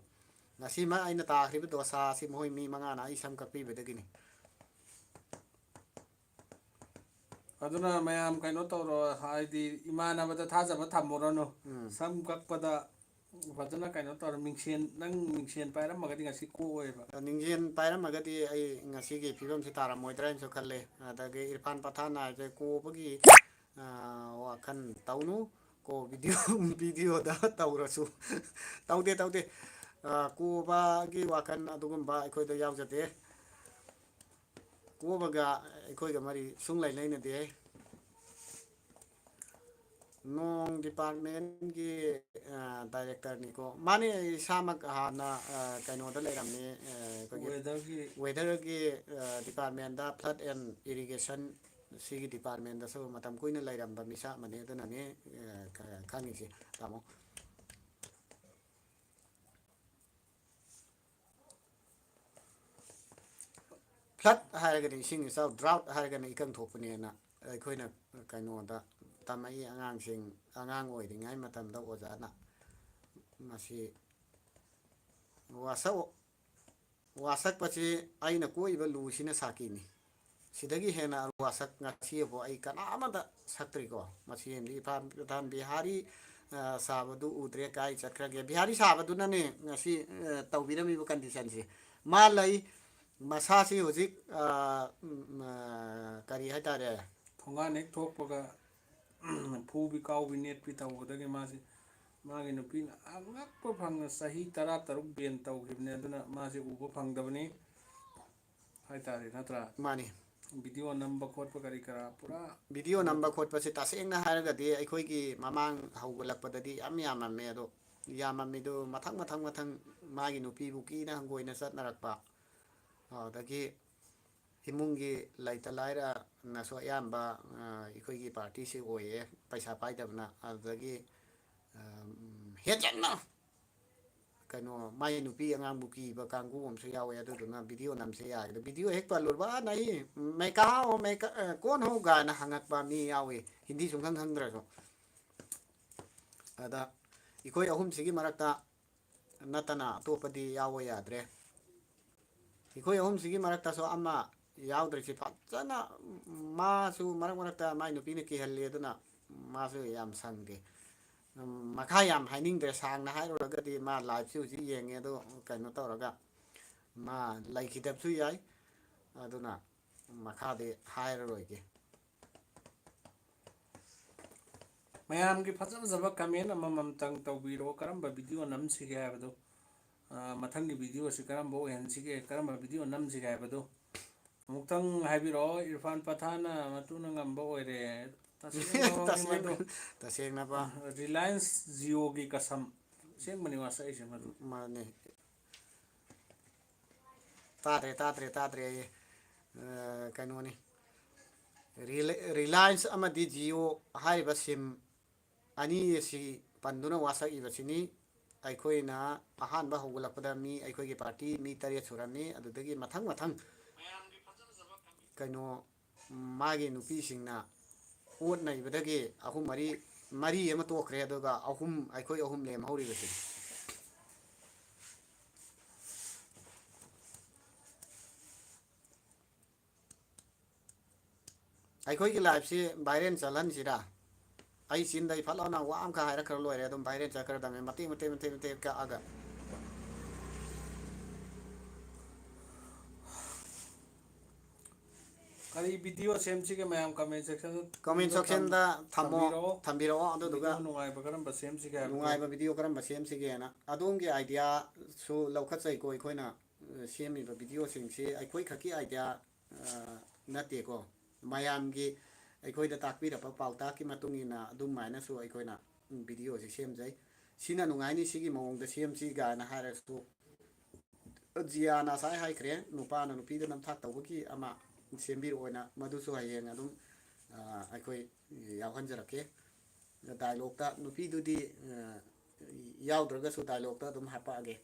ꯉꯁꯤꯃꯛ ꯑꯩꯅ ꯇꯥꯈ꯭ꯔꯤꯕ ꯗꯣꯁꯥ ꯑꯁꯤ ꯃꯈꯣꯏ ꯃꯤ ꯃꯉꯥꯅ ꯑꯩ ꯁꯝ ꯀꯛꯄꯤꯕꯗꯒꯤꯅꯤ ꯑꯗꯨꯅ ꯃꯌꯥꯝ ꯀꯩꯅꯣ ꯇꯧꯔꯣ ꯍꯥꯏꯗꯤ ꯏꯃꯥꯟꯅꯕꯗ ꯊꯥꯖꯕ ꯊꯝꯃꯨꯔꯅꯨ ꯁꯝ ꯀꯛꯄꯗ ꯐꯖꯅ ꯀꯩꯅꯣ ꯇꯧꯔ ꯃꯤꯡꯁꯦꯟ ꯅꯪ ꯃꯤꯡꯁꯦꯟ ꯄꯥꯏꯔꯝꯃꯒꯗꯤ ꯉꯁꯤ ꯀꯣꯛꯑꯣꯏꯕ ꯅꯤꯡꯖꯦꯜ ꯄꯥꯏꯔꯝꯃꯒꯗꯤ ꯑꯩ ꯉꯁꯤꯒꯤ ꯐꯤꯕꯝꯁꯤ ꯇꯥꯔꯝꯃꯣꯏꯗ꯭ꯔꯥ ꯍꯥꯏꯅꯁꯨ ꯈꯜꯂꯦ ꯑꯗꯒꯤ ꯏꯔꯐꯥꯟ ꯄꯊꯥꯅ ꯍꯥꯏꯁꯦ ꯀꯣꯕꯒꯤ ꯋꯥꯈꯜ ꯇꯧꯅꯨ ꯀꯣ ꯚꯤꯗꯤꯑꯣꯗ ꯇꯧꯔꯁꯨ ꯇꯧꯗꯦ ꯀꯣꯕꯒꯤ ꯋꯥꯈꯜ ꯑꯗꯨꯒꯨꯝꯕ ꯑꯩꯈꯣꯏꯗ ꯌꯥꯎꯖꯗꯦ ꯀꯣꯕꯒ ꯑꯩꯈꯣꯏꯒ ꯃꯔꯤ ꯁꯨꯡꯂꯩ ꯂꯩꯅꯗꯦ ꯅꯣꯡ ꯗꯤꯄꯥꯔꯠꯃꯦꯟꯒꯤ ꯗꯥꯏꯔꯦꯛꯇꯔꯅꯤꯀꯣ ꯃꯥꯅꯦ ꯑꯩ ꯏꯁꯥꯃꯛ ꯍꯥꯟꯅ ꯀꯩꯅꯣꯗ ꯂꯩꯔꯝꯃꯤ ꯑꯩꯈꯣꯏꯒꯤ ꯋꯦꯗꯔꯒꯤ ꯋꯦꯗꯔꯒꯤ ꯗꯤꯄꯥꯔꯠꯃꯦꯟꯗ ꯐ꯭ꯂꯠ ꯑꯦꯟ ꯏꯔꯤꯒꯦꯁꯟ ꯁꯤꯒꯤ ꯗꯤꯄꯥꯔꯠꯃꯦꯟꯗꯁꯨ ꯃꯇꯝ ꯀꯨꯏꯅ ꯂꯩꯔꯝꯕ ꯃꯤꯁꯛ ꯑꯃꯅꯤ ꯑꯗꯨꯅꯅꯦ ꯈꯪꯉꯤꯁꯦ ꯇꯥꯃꯣ ꯐ꯭ꯂꯠ ꯍꯥꯏꯔꯒꯅꯤ ꯏꯁꯤꯡ ꯏꯆꯥꯎ ꯗ꯭ꯔꯥꯎꯠ ꯍꯥꯏꯔꯒꯅ ꯏꯀꯪ ꯊꯣꯛꯄꯅꯦꯅ ꯑꯩꯈꯣꯏꯅ ꯀꯩꯅꯣꯗ ꯇꯝꯃꯛꯏ ꯑꯉꯥꯡꯁꯤꯡ ꯑꯉꯥꯡ ꯑꯣꯏꯔꯤꯉꯩ ꯃꯇꯝꯗ ꯑꯣꯖꯥꯅ ꯃꯁꯤ ꯋꯥꯁꯛꯄꯁꯤ ꯑꯩꯅ ꯀꯣꯛꯏꯕ ꯂꯨꯁꯤꯅ ꯁꯥꯈꯤꯅꯤ ꯁꯤꯗꯒꯤ ꯍꯦꯟꯅ ꯋꯥꯁꯛ ꯉꯁꯤꯕꯨ ꯑꯩ ꯀꯅꯥ ꯑꯃꯗ ꯁꯛꯇ꯭ꯔꯤꯀꯣ ꯃꯁꯤ ꯏꯝꯐꯥꯜ ꯕꯤꯍꯥꯔꯤ ꯁꯥꯕꯗꯨ ꯎꯗ꯭ꯔꯦ ꯀꯥꯏ ꯆꯠꯈ꯭ꯔꯒꯦ ꯕꯤꯍꯥꯔꯤ ꯁꯥꯕꯗꯨꯅꯅꯦ ꯉꯁꯤ ꯇꯧꯕꯤꯔꯝꯃꯤꯕ ꯀꯟꯗꯤꯁꯟꯁꯤ ꯃꯥ ꯂꯩ ꯃꯁꯥꯁꯤ ꯍꯧꯖꯤꯛ ꯀꯔꯤ ꯍꯥꯏꯇꯥꯔꯦ ꯊꯣꯡꯒꯥꯟ ꯍꯦꯛ ꯊꯣꯛꯄꯒ ꯐꯨꯕꯤ ꯀꯥꯎꯕꯤ ꯅꯦꯠꯄꯤ ꯇꯧꯕꯗꯒꯤ ꯃꯥꯁꯤ ꯃꯥꯒꯤ ꯅꯨꯄꯤꯅ ꯑꯉꯛꯄ ꯐꯪꯅ ꯆꯍꯤ 13 ꯕꯦꯟ ꯇꯧꯈꯤꯕꯅꯤ ꯑꯗꯨꯅ ꯃꯥꯁꯦ ꯎꯕ ꯐꯪꯗꯕꯅꯤ ꯍꯥꯏꯇꯥꯔꯦ ꯅꯠꯇ꯭ꯔꯥ ꯃꯥꯅꯤ ꯚꯤꯗꯤꯑꯣ ꯅꯝꯕ ꯈꯣꯠꯄ ꯀꯔꯤ ꯀꯔꯥ ꯄꯨꯔꯥ ꯚꯤꯗꯤꯑꯣ ꯀꯩꯅꯣ ꯅꯝꯕ ꯇꯧ ꯈꯣꯠꯄꯁꯤ ꯇꯁꯦꯡꯅ ꯍꯥꯏꯔꯒꯗꯤ ꯑꯩꯈꯣꯏꯒꯤ ꯃꯃꯥꯡ ꯍꯧꯒꯠꯂꯛꯄꯗꯗꯤ ꯌꯥꯝꯃꯝꯃꯦ ꯑꯗꯣ ꯌꯥꯝꯃꯝꯃꯤꯗꯨ ꯃꯊꯪ ꯃꯥꯒꯤ ꯅꯨꯄꯤꯕꯨ ꯀꯤꯅ ꯍꯪꯒꯣꯏꯅ ꯆꯠꯅꯔꯛꯄ ꯑꯗꯒꯤ ꯏꯃꯨꯡꯒꯤ ꯂꯩꯇ ꯂꯥꯏꯔꯅꯁꯨ ꯑꯌꯥꯝꯕ ꯑꯩꯈꯣꯏꯒꯤ ꯄꯥꯔꯇꯤꯁꯤ ꯑꯣꯏꯌꯦ ꯄꯩꯁꯥ ꯄꯥꯏꯗꯕꯅ ꯑꯗꯨꯗꯒꯤ ꯍꯦꯟꯖꯟꯅ ꯀꯩꯅꯣ ꯃꯥꯏ ꯅꯨꯄꯤ ꯑꯉꯥꯡꯕꯨ ꯀꯤꯕ ꯀꯥꯡꯕꯨ ꯑꯃꯁꯨ ꯌꯥꯎꯋꯦ ꯑꯗꯨꯗꯨꯅ ꯚꯤꯗꯤꯑꯣ ꯅꯝꯁꯦ ꯌꯥꯏ ꯚꯤꯗꯤꯑꯣ ꯍꯦꯛ ꯄꯜꯂꯨꯕ ꯅꯩ ꯃꯩ ꯀꯍꯥ ꯍꯣ ꯀꯣꯟ ꯍꯣ ꯒꯥꯏꯅ ꯍꯪꯉꯛꯄ ꯃꯤ ꯌꯥꯎꯏ ꯍꯤꯟꯗꯤ ꯁꯨꯡꯈꯪ ꯈꯪꯗ꯭ꯔꯁꯨ ꯑꯗ ꯑꯩꯈꯣꯏ ꯑꯍꯨꯝꯁꯤꯒꯤ ꯃꯔꯛꯇ ꯅꯠꯇꯅ ꯑꯇꯣꯞꯄꯗꯤ ꯌꯥꯎꯕ ꯌꯥꯗ꯭ꯔꯦ ꯑꯩꯈꯣꯏ ꯑꯍꯨꯝꯁꯤꯒꯤ ꯃꯔꯛꯇꯁꯨ ꯑꯃ ꯌꯥꯎꯗ꯭ꯔꯤꯁꯤ ꯐꯖꯅ ꯃꯥꯁꯨ ꯃꯔꯛ ꯃꯔꯛꯇ ꯃꯥꯏ ꯅꯨꯄꯤꯅ ꯀꯤꯍꯜꯂꯤ ꯑꯗꯨꯅ ꯃꯥꯁꯨ ꯌꯥꯝ ꯁꯪꯗꯦ ꯃꯈꯥ ꯌꯥꯝ ꯍꯥꯏꯅꯤꯡꯗ꯭ꯔꯦ ꯁꯥꯡꯅ ꯍꯥꯏꯔꯨꯔꯒꯗꯤ ꯃꯥ ꯂꯥꯏꯐꯁꯤ ꯍꯧꯖꯤꯛ ꯌꯦꯡꯉꯦ ꯑꯗꯣ ꯀꯩꯅꯣ ꯇꯧꯔꯒ ꯃꯥ ꯂꯩꯈꯤꯗꯕꯁꯨ ꯌꯥꯏ ꯑꯗꯨꯅ ꯃꯈꯥꯗꯤ ꯍꯥꯏꯔꯔꯣꯏꯒꯦ ꯃꯌꯥꯝꯒꯤ ꯐꯖ ꯐꯖꯕ ꯀꯃꯦꯟ ꯑꯃꯃꯝꯇꯪ ꯇꯧꯕꯤꯔꯣ ꯀꯔꯝꯕ ꯚꯤꯗꯤꯑꯣ ꯅꯝꯁꯤꯒꯦ ꯍꯥꯏꯕꯗꯨ ꯃꯊꯪꯒꯤ ꯚꯤꯗꯤꯑꯣꯁꯤ ꯀꯔꯝꯕ ꯑꯣꯏꯍꯟꯁꯤꯒꯦ ꯀꯔꯝꯕ ꯚꯤꯗꯤꯑꯣ ꯅꯝꯁꯤꯒꯦ ꯍꯥꯏꯕꯗꯨ ꯑꯃꯨꯛꯇꯪ ꯍꯥꯏꯕꯤꯔꯛꯑꯣ ꯏꯔꯐꯥꯟ ꯄꯊꯥꯅ ꯃꯇꯨꯅ ꯉꯝꯕ ꯑꯣꯏꯔꯦ ꯇꯁꯦꯡꯅꯃꯛꯅꯤ ꯃꯗꯨ ꯇꯁꯦꯡꯅꯕ ꯔꯤꯂꯥꯏꯟꯁ ꯖꯤꯑꯣꯒꯤ ꯀꯁꯝ ꯑꯁꯦꯡꯕꯅꯤ ꯋꯥꯁꯛꯏꯁꯦ ꯃꯗꯨ ꯃꯥꯅꯦ ꯇꯥꯗ꯭ꯔꯦ ꯑꯩ ꯀꯩꯅꯣꯅꯤ ꯔꯤꯂꯥꯏꯟꯁ ꯑꯃꯗꯤ ꯖꯤꯑꯣ ꯍꯥꯏꯔꯤꯕ ꯁꯤꯝ ꯑꯅꯤ ꯑꯁꯤ ꯄꯟꯗꯨꯅ ꯋꯥꯁꯛꯏꯕꯁꯤꯅꯤ ꯑꯩꯈꯣꯏꯅ ꯑꯍꯥꯟꯕ ꯍꯧꯒꯠꯂꯛꯄꯗ ꯑꯩꯈꯣꯏꯒꯤ ꯄꯥꯔꯇꯤ ꯃꯤ 3 ꯁꯨꯔꯝꯃꯤ ꯑꯗꯨꯗꯒꯤ ꯃꯊꯪ ꯀꯩꯅꯣ ꯃꯥꯒꯤ ꯅꯨꯄꯤꯁꯤꯡꯅ ꯑꯣꯠ ꯅꯩꯕꯗꯒꯤ ꯑꯍꯨꯝ ꯃꯔꯤ ꯑꯃ ꯇꯣꯛꯈ꯭ꯔꯦ ꯑꯗꯨꯒ ꯑꯩꯈꯣꯏ ꯑꯍꯨꯝ ꯂꯦꯝꯍꯧꯔꯤꯕꯁꯤ ꯑꯩꯈꯣꯏꯒꯤ ꯂꯥꯏꯐꯁꯤ ꯚꯥꯏꯔꯦꯜ ꯆꯠꯍꯟꯁꯤꯔꯥ ꯑꯩ ꯆꯤꯟꯗꯩ ꯐꯠ ꯂꯥꯎꯅ ꯋꯥ ꯑꯃꯈꯛ ꯍꯥꯏꯔꯛꯈ꯭ꯔ ꯂꯣꯏꯔꯦ ꯑꯗꯨꯝ ꯚꯥꯏꯔꯦꯜ ꯆꯠꯈ꯭ꯔꯗꯕꯅꯤ ꯃꯇꯦꯛ ꯀꯛꯑꯒ ꯀꯔꯤ ꯚꯤꯗꯤꯑꯣ ꯁꯦꯝꯁꯤꯒꯦ ꯃꯌꯥꯝ ꯀꯃꯦꯟ ꯁꯦꯛꯁꯟꯗ ꯀꯃꯦꯟ ꯁꯦꯛꯁꯟꯗ ꯊꯝꯕꯤꯔꯛꯑꯣ ꯑꯗꯨꯗꯨꯒ ꯚꯤꯗꯤꯑꯣ ꯅꯨꯡꯉꯥꯏꯕ ꯀꯔꯝꯕ ꯁꯦꯝꯁꯤꯒꯦ ꯍꯥꯏꯕꯗꯣ ꯅꯨꯡꯉꯥꯏꯕ ꯚꯤꯗꯤꯑꯣ ꯀꯔꯝꯕ ꯁꯦꯝꯁꯤꯒꯦꯅ ꯑꯗꯣꯝꯒꯤ ꯑꯥꯏꯗꯤꯌꯥꯁꯨ ꯂꯧꯈꯠꯆꯩꯀꯣ ꯑꯩꯈꯣꯏꯅ ꯁꯦꯝꯃꯤꯕ ꯚꯤꯗꯤꯑꯣꯁꯤꯡꯁꯤ ꯑꯩꯈꯣꯏ ꯈꯛꯀꯤ ꯑꯥꯏꯗꯤꯌꯥ ꯅꯠꯇꯦꯀꯣ ꯃꯌꯥꯝꯒꯤ ꯑꯩꯈꯣꯏꯗ ꯇꯥꯛꯄꯤꯔꯛꯄ ꯄꯥꯎꯇꯥꯛꯀꯤ ꯃꯇꯨꯡ ꯏꯟꯅ ꯑꯗꯨꯃꯥꯏꯅꯁꯨ ꯑꯩꯈꯣꯏꯅ ꯚꯤꯗꯤꯑꯣꯁꯤ ꯁꯦꯝꯖꯩ ꯁꯤꯅ ꯅꯨꯡꯉꯥꯏꯅꯤ ꯁꯤꯒꯤ ꯃꯑꯣꯡꯗ ꯁꯦꯝꯁꯤ ꯀꯥꯏꯅ ꯍꯥꯏꯔꯁꯨ ꯖꯤꯌꯥꯅ ꯉꯁꯥꯏ ꯍꯥꯏꯈ꯭ꯔꯦ ꯅꯨꯄꯥꯅ ꯅꯨꯄꯤꯗ ꯅꯝꯊꯥꯛ ꯇꯧꯕꯒꯤ ꯑꯃ ꯁꯦꯝꯕꯤꯔꯛꯑꯣꯅ ꯃꯗꯨꯁꯨ ꯍꯌꯦꯡ ꯑꯗꯨꯝ ꯑꯩꯈꯣꯏ ꯌꯥꯎꯍꯟꯖꯔꯛꯀꯦ ꯗꯥꯏꯂꯣꯛꯇ ꯅꯨꯄꯤꯗꯨꯗꯤ ꯌꯥꯎꯗ꯭ꯔꯒꯁꯨ ꯗꯥꯏꯂꯣꯛꯇ ꯑꯗꯨꯝ ꯍꯥꯞꯄꯛꯑꯒꯦ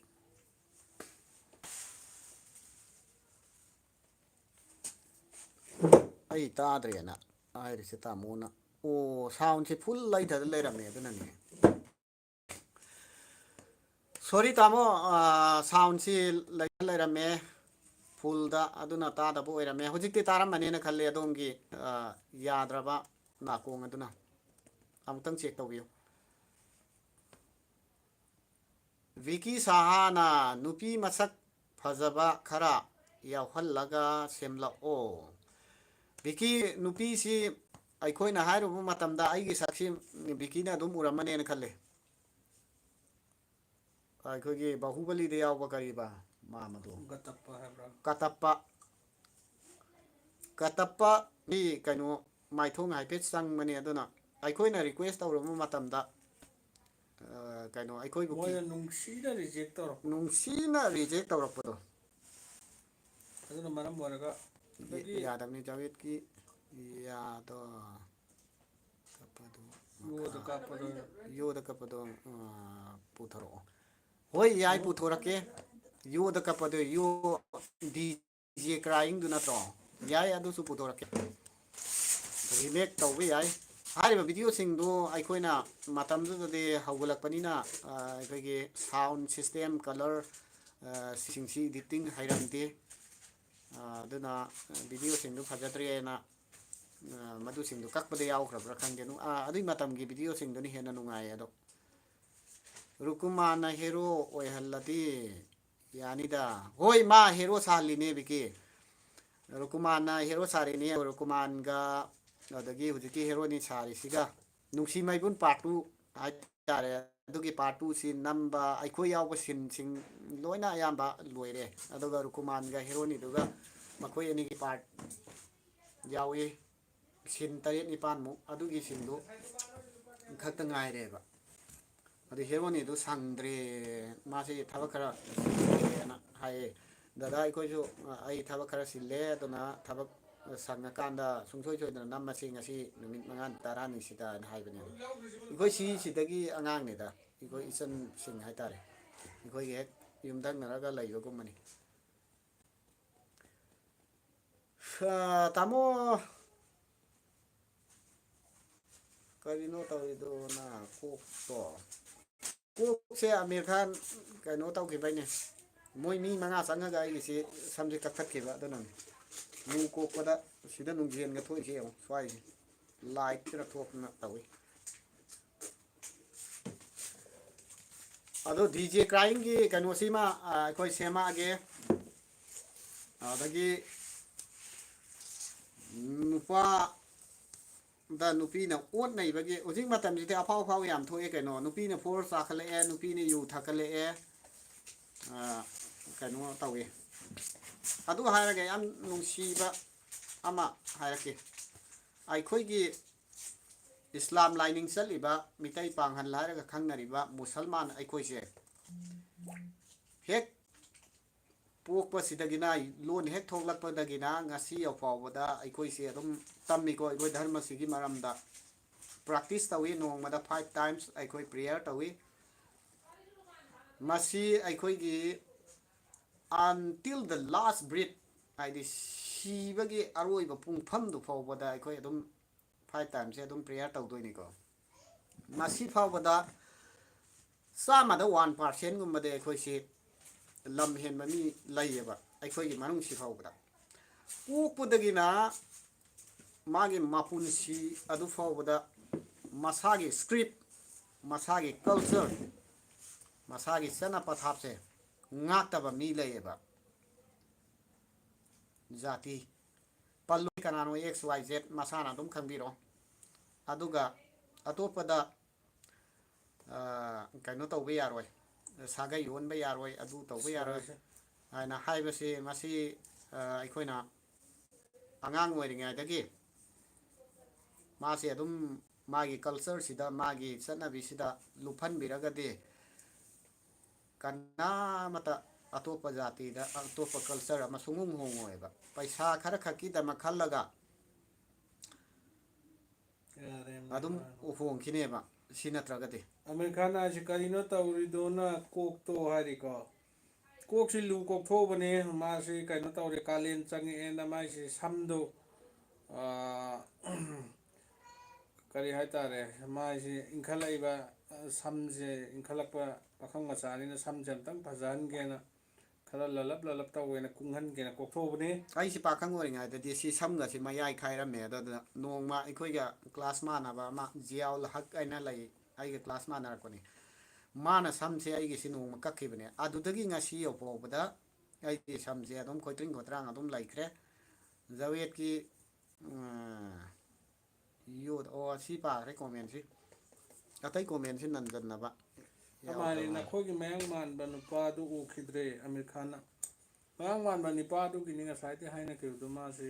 ꯑꯩ ꯇꯥꯗ꯭ꯔꯦꯅ ꯍꯥꯏꯔꯤꯁꯦ ꯇꯥꯃꯣꯅ ꯑꯣ ꯁꯥꯎꯟꯁꯦ ꯐꯨꯜ ꯂꯩꯊꯗ ꯂꯩꯔꯝꯃꯦ ꯑꯗꯨꯅꯅꯦ ꯁꯣꯔꯤ ꯇꯥꯃꯣ ꯁꯥꯎꯟꯁꯤ ꯂꯩꯔꯝꯃꯦ ꯐꯨꯜꯗ ꯑꯗꯨꯅ ꯇꯥꯗꯕ ꯑꯣꯏꯔꯝꯃꯦ ꯍꯧꯖꯤꯛꯇꯤ ꯇꯥꯔꯝꯃꯅꯤꯅ ꯈꯜꯂꯦ ꯑꯗꯣꯝꯒꯤ ꯌꯥꯗ꯭ꯔꯕ ꯅꯥꯀꯣꯡ ꯑꯗꯨꯅ ꯑꯃꯨꯛꯇꯪ ꯆꯦꯛ ꯇꯧꯕꯤꯌꯨ ꯚꯤꯀꯤ ꯁꯥꯍꯥꯅ ꯅꯨꯄꯤ ꯃꯁꯛ ꯐꯖꯕ ꯈꯔ ꯌꯥꯎꯍꯜꯂꯒ ꯁꯦꯝꯂꯛꯑꯣ ꯚꯤꯀꯤ ꯅꯨꯄꯤꯁꯤ ꯑꯩꯈꯣꯏꯅ ꯍꯥꯏꯔꯨꯕ ꯃꯇꯝꯗ ꯑꯩꯒꯤ ꯁꯛꯁꯤ ꯚꯤꯀꯤꯅ ꯑꯗꯨꯝ ꯎꯔꯝꯃꯅꯦꯅ ꯈꯜꯂꯦ ꯑꯩꯈꯣꯏꯒꯤ ꯕꯥꯍꯨꯕꯂꯤꯗ ꯌꯥꯎꯕ ꯀꯔꯤꯕ ꯃꯥ ꯃꯗꯣ ꯒꯇꯞꯄ ꯍꯥꯏꯕ꯭ꯔꯥ ꯀꯇꯞꯄ ꯃꯤ ꯀꯩꯅꯣ ꯃꯥꯏꯊꯣꯡ ꯍꯥꯏꯐꯦꯠ ꯆꯪꯕꯅꯤ ꯑꯗꯨꯅ ꯑꯩꯈꯣꯏꯅ ꯔꯤꯀ꯭ꯋꯦꯁ ꯇꯧꯔꯕ ꯃꯇꯝꯗ ꯀꯩꯅꯣ ꯑꯩꯈꯣꯏꯕꯨ ꯃꯣꯏꯅ ꯅꯨꯡꯁꯤꯅ ꯔꯤꯖꯦꯛ ꯇꯧꯔꯛꯄ ꯅꯨꯡꯁꯤꯅ ꯔꯤꯖꯦꯛ ꯇꯧꯔꯛꯄꯗꯣ ꯑꯗꯨꯅ ꯃꯔꯝ ꯑꯣꯏꯔꯒ ꯑꯗꯒꯤ ꯌꯥꯗꯕꯅꯤ ꯖꯥꯋꯦꯠꯀꯤ ꯌꯥꯗꯣ ꯀꯞꯄꯗꯣ ꯌꯣꯗ ꯀꯥꯞꯄꯗꯣ ꯌꯣꯗ ꯀꯞꯄꯗꯣ ꯄꯨꯊꯣꯔꯛꯑꯣ ꯍꯣꯏ ꯌꯥꯏ ꯄꯨꯊꯣꯔꯛꯀꯦ ꯌꯣꯗ ꯀꯞꯄꯗꯣ ꯌꯣ ꯗꯤꯖꯦ ꯀ꯭ꯔꯥꯏꯡꯗꯨ ꯅꯠꯇ꯭ꯔꯣ ꯌꯥꯏ ꯑꯗꯨꯁꯨ ꯄꯨꯊꯣꯔꯛꯀꯦ ꯔꯤꯃꯦꯛ ꯇꯧꯕ ꯌꯥꯏ ꯍꯥꯏꯔꯤꯕ ꯚꯤꯗꯤꯑꯣꯁꯤꯡꯗꯨ ꯑꯩꯈꯣꯏꯅ ꯃꯇꯝꯗꯨꯗꯗꯤ ꯍꯧꯒꯠꯂꯛꯄꯅꯤꯅ ꯑꯩꯈꯣꯏꯒꯤ ꯁꯥꯎꯟ ꯁꯤꯁꯇꯦꯝ ꯀꯂꯔ ꯁꯤꯡꯁꯤ ꯏꯗꯤꯇꯤꯡ ꯍꯩꯔꯝꯗꯦ ꯑꯗꯨꯅ ꯚꯤꯗꯤꯑꯣꯁꯤꯡꯗꯨ ꯐꯖꯗ꯭ꯔꯦꯅ ꯃꯗꯨꯁꯤꯡꯗꯨ ꯀꯛꯄꯗ ꯌꯥꯎꯈ꯭ꯔꯕ꯭ꯔꯥ ꯈꯪꯗꯦ ꯑꯗꯨꯒꯤ ꯃꯇꯝꯒꯤ ꯚꯤꯗꯤꯑꯣꯁꯤꯡꯗꯨꯅ ꯍꯦꯟꯅ ꯅꯨꯡꯉꯥꯏꯌꯦ ꯑꯗꯣ ꯔꯨꯀꯨꯃꯥꯟꯅ ꯍꯦꯔꯣ ꯑꯣꯏꯍꯜꯂꯗꯤ ꯌꯥꯅꯤꯗ ꯍꯣꯏ ꯃꯥ ꯍꯦꯔꯣ ꯁꯥꯍꯜꯂꯤꯅꯦ ꯕꯤꯀꯤ ꯔꯨꯀꯨꯃꯥꯟꯅ ꯍꯦꯔꯣ ꯁꯥꯔꯤꯅꯤ ꯔꯨꯀꯨꯃꯥꯟꯒ ꯑꯗꯒꯤ ꯍꯧꯖꯤꯛꯀꯤ ꯍꯦꯔꯣꯅꯤ ꯁꯥꯔꯤꯁꯤꯒ ꯅꯨꯡꯁꯤ ꯃꯩꯕꯨꯟ ꯄꯥꯔꯠ 2 ꯍꯥꯏꯇꯥꯔꯦ ꯑꯗꯨꯒꯤ ꯄꯥꯔꯠ 2ꯁꯤ ꯅꯝꯕ ꯑꯩꯈꯣই ꯌꯥꯎꯕ ꯁꯤꯟꯁꯤꯡ ꯂꯣꯏꯅ ꯑꯌꯥꯝꯕ ꯂꯣꯏꯔꯦ ꯑꯗꯨꯒ ꯔꯨꯀꯨꯃꯥꯟꯒ ꯍꯦꯔꯣꯅꯤꯗꯨꯒ ꯃꯈꯣꯏ ꯑꯅꯤꯒꯤ ꯄꯥꯔꯠ ꯌꯥꯎꯏ ꯁꯤꯟ 7-9 ꯑꯗꯨꯒꯤ ꯁꯤꯟꯗꯨ ꯈꯛꯇ ꯉꯥꯏꯔꯦꯕ ꯑꯗꯨ ꯍꯦꯔꯣꯅꯤꯗꯨ ꯁꯪꯗ꯭ꯔꯦ ꯃꯥꯁꯤ ꯊꯕꯛ ꯈꯔ ꯆꯤꯜꯂꯦꯅ ꯍꯥꯏꯌꯦ ꯗꯗꯥ ꯑꯩꯈꯣꯏꯁꯨ ꯑꯩ ꯊꯕꯛ ꯈꯔ ꯆꯤꯜꯂꯦ ꯑꯗꯨꯅ ꯊꯕꯛ ꯁꯪꯉꯀꯥꯟꯗ ꯁꯨꯡꯁꯣꯏ ꯁꯣꯏꯗꯅ ꯅꯝꯃꯁꯤ ꯉꯁꯤ ꯅꯨꯃꯤꯠ 5-10ꯅꯤꯁꯤꯗꯅ ꯍꯥꯏꯕꯅꯦ ꯑꯩꯈꯣꯏ ꯁꯤꯗꯒꯤ ꯑꯉꯥꯡꯅꯤꯗ ꯑꯩꯈꯣꯏ ꯏꯆꯟꯁꯤꯡ ꯍꯥꯏꯇꯥꯔꯦ ꯑꯩꯈꯣꯏꯒꯤ ꯍꯦꯛ ꯌꯨꯝꯊꯪꯅꯔꯒ ꯂꯩꯕꯒꯨꯝꯕꯅꯤ ꯇꯥꯃꯣ ꯀꯔꯤꯅꯣ ꯇꯧꯔꯤꯗꯣꯅ ꯀꯣꯛꯁꯦ ꯑꯃꯤꯔ ꯈꯥꯟ ꯀꯩꯅꯣ ꯇꯧꯈꯤꯕꯩꯅꯦ ꯃꯣꯏ ꯃꯤ 5 ꯆꯪꯉꯒ ꯑꯩꯒꯤꯁꯤ ꯁꯝꯁꯦ ꯀꯛꯊꯠꯈꯤꯕ ꯑꯗꯨꯅꯅꯤ ꯂꯨ ꯀꯣꯛꯄꯗ ꯁꯤꯗ ꯅꯨꯡꯖꯦꯟꯒ ꯊꯣꯛꯏꯁꯦ ꯌꯦꯡꯉꯣ ꯁ꯭ꯋꯥꯏꯁꯦ ꯂꯥꯏꯠꯇꯅ ꯊꯣꯛꯇꯅ ꯇꯧꯏ ꯑꯗꯣ ꯗꯤꯖꯦ ꯀ꯭ꯔꯥꯏꯡꯒꯤ ꯀꯩꯅꯣꯁꯤꯃ ꯑꯩꯈꯣꯏ ꯁꯦꯝꯃꯛꯑꯒꯦ ꯑꯗꯒꯤ ꯅꯨꯄꯥ ꯗ ꯅꯨꯄꯤꯅ ꯑꯣꯠ ꯅꯩꯕꯒꯤ ꯍꯧꯖꯤꯛ ꯃꯇꯝꯁꯤꯗꯤ ꯑꯐꯥꯎ ꯑꯐꯥꯎ ꯌꯥꯝ ꯊꯣꯛꯑꯦ ꯀꯩꯅꯣ ꯅꯨꯄꯤꯅ ꯐꯣꯔꯁ ꯆꯥꯈꯠꯂꯛꯑꯦ ꯅꯨꯄꯤꯅ ꯌꯨ ꯊꯛꯀꯠꯂꯛꯑꯦ ꯀꯩꯅꯣ ꯇꯧꯏ ꯑꯗꯨ ꯍꯥꯏꯔꯒ ꯌꯥꯝ ꯅꯨꯡꯁꯤꯕ ꯑꯃ ꯍꯥꯏꯔꯛꯀꯦ ꯑꯩꯈꯣꯏꯒꯤ ꯏꯁꯂꯥꯝ ꯂꯥꯏꯅꯤꯡ ꯆꯠꯂꯤꯕ ꯃꯤꯇꯩ ꯄꯥꯡꯒꯜ ꯍꯥꯏꯔꯒ ꯈꯪꯅꯔꯤꯕ ꯃꯨꯁꯜꯃꯥꯟ ꯑꯩꯈꯣꯏꯁꯦ ꯍꯦꯛ ꯄꯣꯛꯄꯁꯤꯗꯒꯤꯅ ꯂꯣꯟ ꯍꯦꯛ ꯊꯣꯛꯂꯛꯄꯗꯒꯤꯅ ꯉꯁꯤ ꯌꯥꯎꯐꯥꯎꯕꯗ ꯑꯩꯈꯣꯏꯁꯦ ꯑꯗꯨꯝ ꯇꯝꯃꯤꯀꯣ ꯑꯩꯈꯣꯏ ꯙꯔꯃꯁꯤꯒꯤ ꯃꯔꯝꯗ ꯄ꯭ꯔꯥꯛꯇꯤꯁ ꯇꯧꯏ ꯅꯣꯡꯃꯗ 5 times ꯑꯩꯈꯣꯏ ꯄ꯭ꯔꯦꯌꯔ ꯇꯧꯏ ꯃꯁꯤ ꯑꯩꯈꯣꯏꯒꯤ ꯑꯟꯇꯤꯜ ꯗ ꯂꯥꯁ ꯕ꯭ꯔꯤꯠ ꯍꯥꯏꯗꯤ ꯁꯤꯕꯒꯤ ꯑꯔꯣꯏꯕ ꯄꯨꯡꯐꯝꯗꯨ ꯐꯥꯎꯕꯗ ꯑꯩꯈꯣꯏ ꯑꯗꯨꯝ 5 times ꯑꯗꯨꯝ ꯄ꯭ꯔꯦꯌꯔ ꯇꯧꯗꯣꯏꯅꯤꯀꯣ ꯃꯁꯤ ꯐꯥꯎꯕꯗ 100ꯗ 1% ꯑꯩꯈꯣꯏꯁꯤ ꯂꯝ ꯍꯦꯟꯕ ꯃꯤ ꯂꯩꯌꯦꯕ ꯑꯩꯈꯣꯏꯒꯤ ꯃꯅꯨꯡꯁꯤ ꯐꯥꯎꯕꯗ ꯄꯣꯛꯄꯗꯒꯤꯅ ꯃꯥꯒꯤ ꯃꯄꯨꯟꯁꯤ ꯑꯗꯨ ꯐꯥꯎꯕꯗ ꯃꯁꯥꯒꯤ ꯁꯀ꯭ꯔꯤꯞ ꯃꯁꯥꯒꯤ ꯀꯜꯆꯔ ꯃꯁꯥꯒꯤ ꯆꯠꯅ ꯄꯊꯥꯞꯁꯦ ꯉꯥꯛꯇꯕ ꯃꯤ ꯂꯩꯌꯦꯕ ꯖꯥꯇꯤ ꯄꯜꯂꯨ ꯀꯅꯥꯅꯣ ꯑꯦꯛꯁ ꯋꯥꯏ ꯖꯦꯠ ꯃꯁꯥꯅ ꯑꯗꯨꯝ ꯈꯪꯕꯤꯔꯣ ꯑꯗꯨꯒ ꯑꯇꯣꯞꯄꯗ ꯀꯩꯅꯣ ꯇꯧꯕ ꯌꯥꯔꯣꯏ ꯁꯥꯒꯩ ꯑꯣꯟꯕ ꯌꯥꯔꯣꯏ ꯑꯗꯨ ꯇꯧꯕ ꯌꯥꯔꯣꯏ ꯁꯣꯏꯁꯦ ꯍꯥꯏꯅ ꯍꯥꯏꯕꯁꯤ ꯃꯁꯤ ꯑꯩꯈꯣꯏꯅ ꯑꯉꯥꯡ ꯑꯣꯏꯔꯤꯉꯩꯗꯒꯤ ꯃꯥꯁꯦ ꯑꯗꯨꯝ ꯃꯥꯒꯤ ꯀꯜꯆꯔꯁꯤꯗ ꯃꯥꯒꯤ ꯆꯠꯅꯕꯤꯁꯤꯗ ꯂꯨꯞꯍꯟꯕꯤꯔꯒꯗꯤ ꯀꯅꯥꯃꯇ ꯑꯇꯣꯞꯄ ꯖꯥꯇꯤꯗ ꯑꯇꯣꯞꯄ ꯀꯜꯆꯔ ꯑꯃ ꯁꯨꯡꯍꯣꯡ ꯍꯣꯡꯉꯣꯏꯕ ꯄꯩꯁꯥ ꯈꯔ ꯈꯛꯀꯤꯗꯃꯛ ꯈꯜꯂꯒ ꯌꯥꯔꯦ ꯑꯗꯨꯝ ꯍꯣꯡꯈꯤꯅꯦꯕ ꯁꯤ ꯅꯠꯇ꯭ꯔꯒꯗꯤ ꯑꯃꯤꯔ ꯈꯥꯟ ꯍꯥꯏꯁꯤ ꯀꯔꯤꯅꯣ ꯇꯧꯔꯤꯗꯣꯅ ꯀꯣꯛꯇꯣ ꯍꯥꯏꯔꯤꯀꯣ ꯀꯣꯛꯁꯤ ꯂꯨ ꯀꯣꯛꯊꯣꯛꯑꯕꯅꯤ ꯃꯥꯁꯤ ꯀꯩꯅꯣ ꯇꯧꯔꯦ ꯀꯥꯂꯦꯟ ꯆꯪꯉꯛꯑꯦꯅ ꯃꯥꯏꯁꯤ ꯁꯝꯗꯣ ꯀꯔꯤ ꯍꯥꯏꯇꯥꯔꯦ ꯃꯥꯏꯁꯤ ꯏꯟꯈꯠꯂꯛꯏꯕ ꯁꯝꯁꯦ ꯏꯟꯈꯠꯂꯛꯄ ꯄꯥꯈꯪ ꯃꯆꯥꯅꯤꯅ ꯁꯝꯁꯦ ꯑꯝꯇꯪ ꯐꯖꯍꯟꯒꯦꯅ ꯈꯔ ꯂꯜꯂꯞ ꯂꯜꯂꯞ ꯇꯧꯒꯦꯅ ꯀꯨꯡꯍꯟꯒꯦꯅ ꯀꯣꯛꯊꯣꯛꯕꯅꯤ ꯑꯩꯁꯤ ꯄꯥꯈꯪ ꯑꯣꯏꯔꯤꯉꯩꯗꯗꯤ ꯁꯤ ꯁꯝꯒꯁꯤ ꯃꯌꯥꯏ ꯈꯥꯏꯔꯝꯃꯦ ꯑꯗꯨꯗ ꯅꯣꯡꯃ ꯑꯩꯈꯣꯏꯒ ꯀ꯭ꯂꯥꯁ ꯃꯥꯟꯅꯕ ꯑꯃ ꯖꯤꯌꯥꯎꯜ ꯍꯛ ꯍꯥꯏꯅ ꯂꯩ ꯑꯩꯒ ꯀ꯭ꯂꯥꯁ ꯃꯥꯟꯅꯔꯛꯄꯅꯤ ꯃꯥꯅ ꯁꯝꯁꯦ ꯑꯩꯒꯤꯁꯤ ꯅꯣꯡꯃ ꯀꯛꯈꯤꯕꯅꯦ ꯑꯗꯨꯗꯒꯤ ꯉꯁꯤ ꯌꯧꯐꯥꯎꯕꯗ ꯑꯩꯒꯤ ꯁꯝꯁꯦ ꯑꯗꯨꯝ ꯈꯣꯏꯇ꯭ꯔꯤꯡ ꯈꯣꯠꯇ꯭ꯔꯥꯡ ꯑꯗꯨꯝ ꯂꯩꯈ꯭ꯔꯦ ꯖꯋꯦꯠꯀꯤ ꯌꯣꯠ ꯑꯣ ꯁꯤ ꯄꯥꯈ꯭ꯔꯦ ꯀꯣꯃꯦꯟꯁꯤ ꯑꯇꯩ ꯀꯣꯃꯦꯟꯁꯤ ꯅꯟꯖꯟꯅꯕ ꯑꯃꯅꯤ ꯌꯥꯎꯗ꯭ꯔꯕ ꯃꯥꯜꯂꯦ ꯅꯈꯣꯏꯒꯤ ꯃꯌꯥꯡ ꯃꯥꯟꯕ ꯅꯨꯄꯥꯗꯨ ꯎꯈꯤꯗ꯭ꯔꯦ ꯑꯃꯤꯔ ꯈꯥꯟꯅ ꯃꯌꯥꯡ ꯃꯥꯟꯕ ꯅꯤꯄꯥꯗꯨꯒꯤꯅꯤ ꯉꯁꯥꯏꯗꯩ ꯍꯥꯏꯅꯈꯤꯕꯗꯨ ꯃꯥꯁꯤ